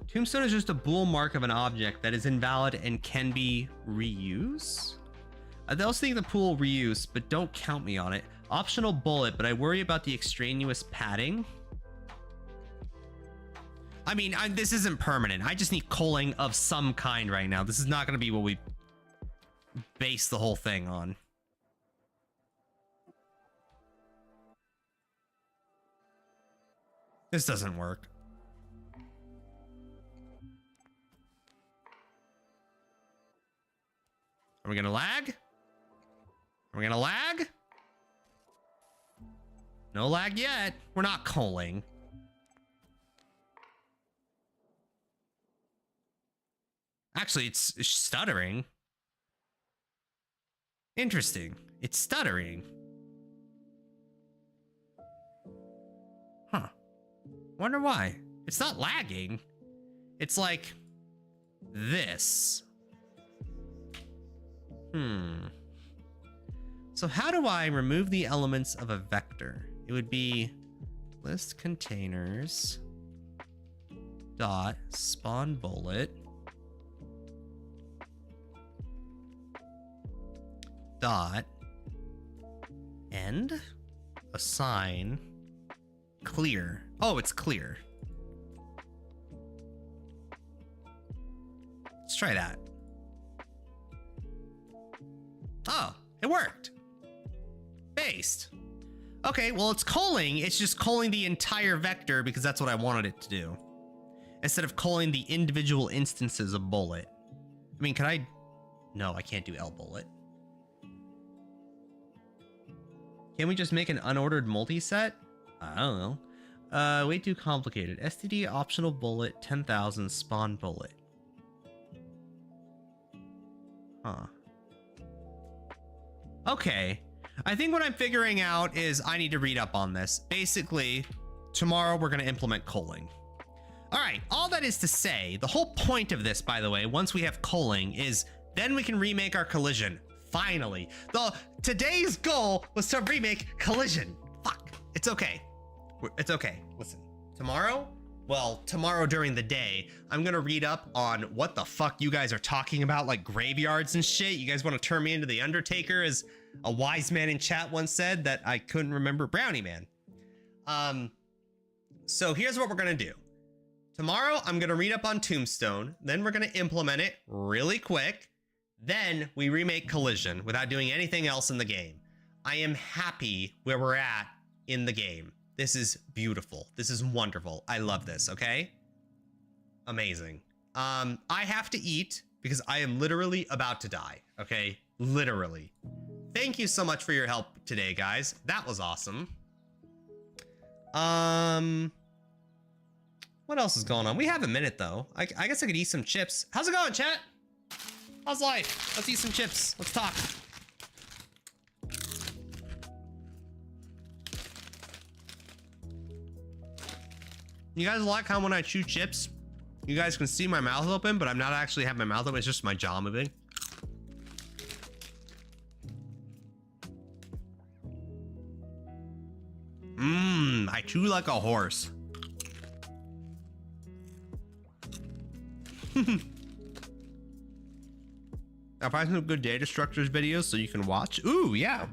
Tombstone is just a bool mark of an object that is invalid and can be reused. I also think the pool reuse, but don't count me on it. Optional bullet, but I worry about the extraneous padding. I mean, this isn't permanent. I just need culling of some kind right now. This is not going to be what we base the whole thing on. This doesn't work. Are we going to lag? Are we going to lag? No lag yet. We're not culling. Actually, it's stuttering. Interesting. It's stuttering. Huh. Wonder why. It's not lagging. It's like this. So how do I remove the elements of a vector? It would be list containers dot spawn bullet dot end assign clear. Oh, it's clear. Let's try that. Oh, it worked. Based. Okay, well, it's culling. It's just culling the entire vector because that's what I wanted it to do. Instead of culling the individual instances of bullet. I mean, can I? No, I can't do L bullet. Can we just make an unordered multi-set? I don't know. Way too complicated. STD optional bullet 10,000 spawn bullet. Huh. Okay. I think what I'm figuring out is I need to read up on this. Basically, tomorrow we're going to implement culling. All right. All that is to say, the whole point of this, by the way, once we have culling, is then we can remake our collision. Finally. Today's goal was to remake collision. Fuck. It's okay. It's okay. Listen, tomorrow, well, tomorrow during the day, I'm gonna read up on what the fuck you guys are talking about, like graveyards and shit. You guys want to turn me into the Undertaker, as a wise man in chat once said that I couldn't remember. Brownie Man. So here's what we're gonna do. Tomorrow, I'm gonna read up on Tombstone, then we're gonna implement it really quick. Then we remake Collision without doing anything else in the game. I am happy where we're at in the game. This is beautiful. This is wonderful. I love this, okay? Amazing. I have to eat because I am literally about to die, okay? Literally. Thank you so much for your help today, guys. That was awesome. What else is going on? We have a minute, though. I guess I could eat some chips. How's it going, chat? How's life? Let's eat some chips. Let's talk. You guys like how when I chew chips, you guys can see my mouth open, but I'm not actually have my mouth open. It's just my jaw moving. I chew like a horse. I'll find some good data structures videos so you can watch. Ooh, yeah.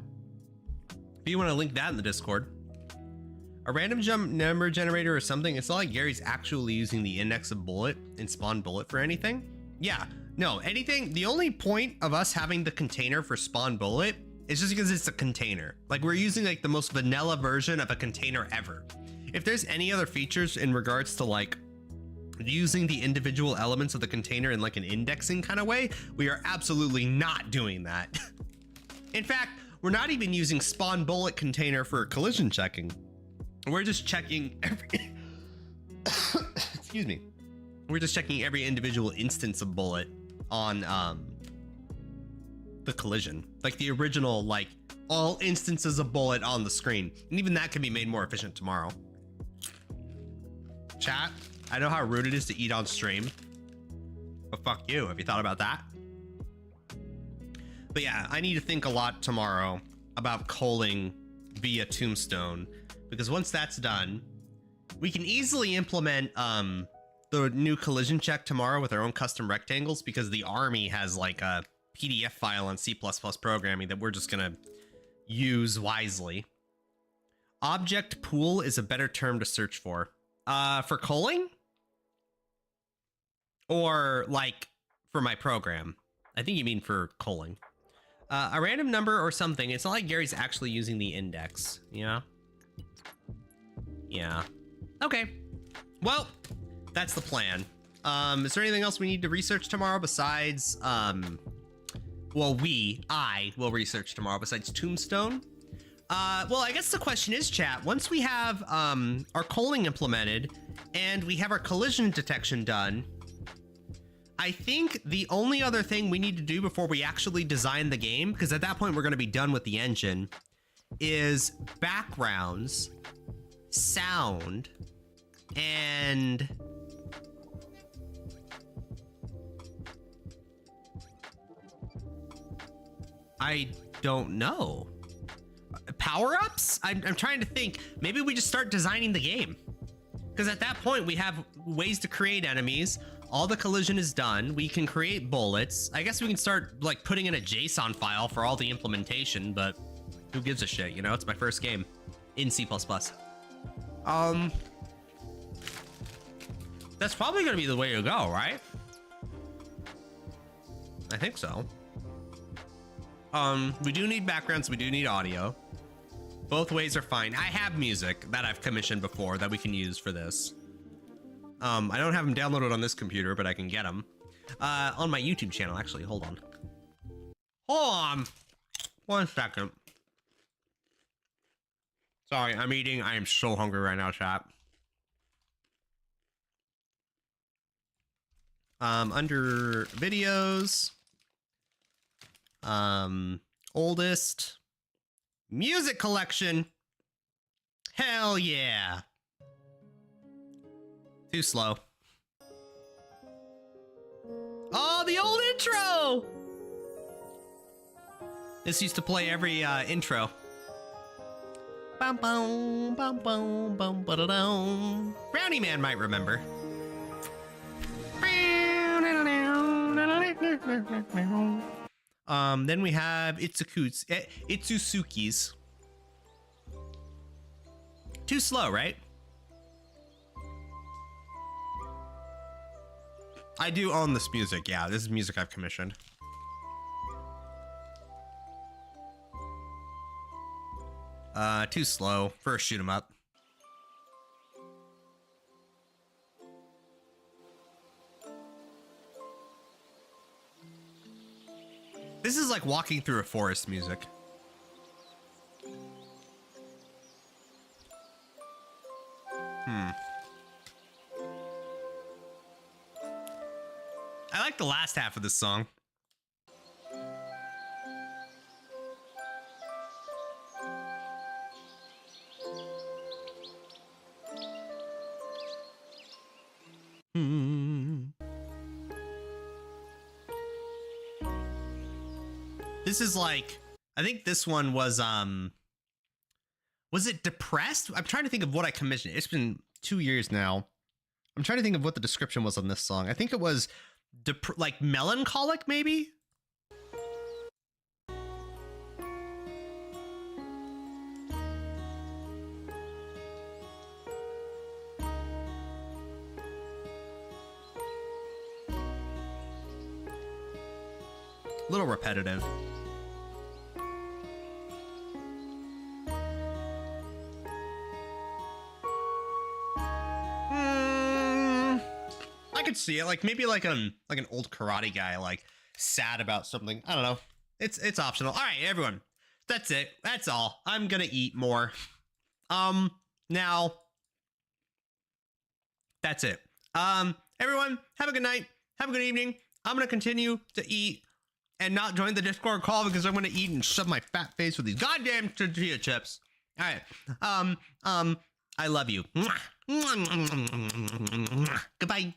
If you want to link that in the Discord. A random number generator or something. It's not like Gary's actually using the index of bullet and spawn bullet for anything. Yeah, no, anything. The only point of us having the container for spawn bullet is just because it's a container. Like, we're using like the most vanilla version of a container ever. If there's any other features in regards to like using the individual elements of the container in like an indexing kind of way, we are absolutely not doing that. In fact, we're not even using spawn bullet container for collision checking. We're just checking every excuse me. We're just checking every individual instance of bullet on the collision. Like the original, like all instances of bullet on the screen. And even that can be made more efficient tomorrow. Chat, I know how rude it is to eat on stream, but fuck you. Have you thought about that? But yeah, I need to think a lot tomorrow about culling via Tombstone, because once that's done, we can easily implement the new collision check tomorrow with our own custom rectangles, because the army has like a PDF file on C++ programming that we're just gonna use wisely. Object pool is a better term to search for culling, or like for my program. I think you mean for culling. A random number or something. It's not like Gary's actually using the index, you know? Yeah. Okay. Well, that's the plan. Is there anything else we need to research tomorrow besides, well, I will research tomorrow besides Tombstone? Well, I guess the question is, chat, once we have, our culling implemented and we have our collision detection done, I think the only other thing we need to do before we actually design the game, because at that point we're going to be done with the engine, is backgrounds, sound, and I don't know. Power-ups? I'm trying to think. Maybe we just start designing the game, because at that point we have ways to create enemies. All the collision is done. We can create bullets. I guess we can start like putting in a JSON file for all the implementation, but who gives a shit, you know? It's my first game in C++. That's probably gonna be the way to go, right? I think so. We do need backgrounds, we do need audio. Both ways are fine. I have music that I've commissioned before that we can use for this. I don't have them downloaded on this computer, but I can get them on my YouTube channel. Actually, hold on. Hold on 1 second. Sorry, I'm eating. I am so hungry right now, chat. Under videos, oldest music collection. Hell yeah. Too slow. Oh, the old intro! This used to play every intro. Bum, bum, bum, bum, bum, ba-da-dum. Brownie Man might remember. Then we have Itsusuki's. Too slow, right? I do own this music. Yeah, this is music I've commissioned. Too slow for a shoot 'em up. This is like walking through a forest music. I like the last half of this song. This is like, I think this one was it Depressed? I'm trying to think of what I commissioned. It's been 2 years now. I'm trying to think of what the description was on this song. I think it was like melancholic, maybe? A little repetitive. I could see it, like maybe like an old karate guy, like sad about something. I don't know. It's optional. All right, everyone. That's it. That's all. I'm gonna eat more. Now that's it. Everyone, have a good night. Have a good evening. I'm gonna continue to eat and not join the Discord call because I'm gonna eat and shove my fat face with these goddamn tortilla chips. All right. I love you. Goodbye.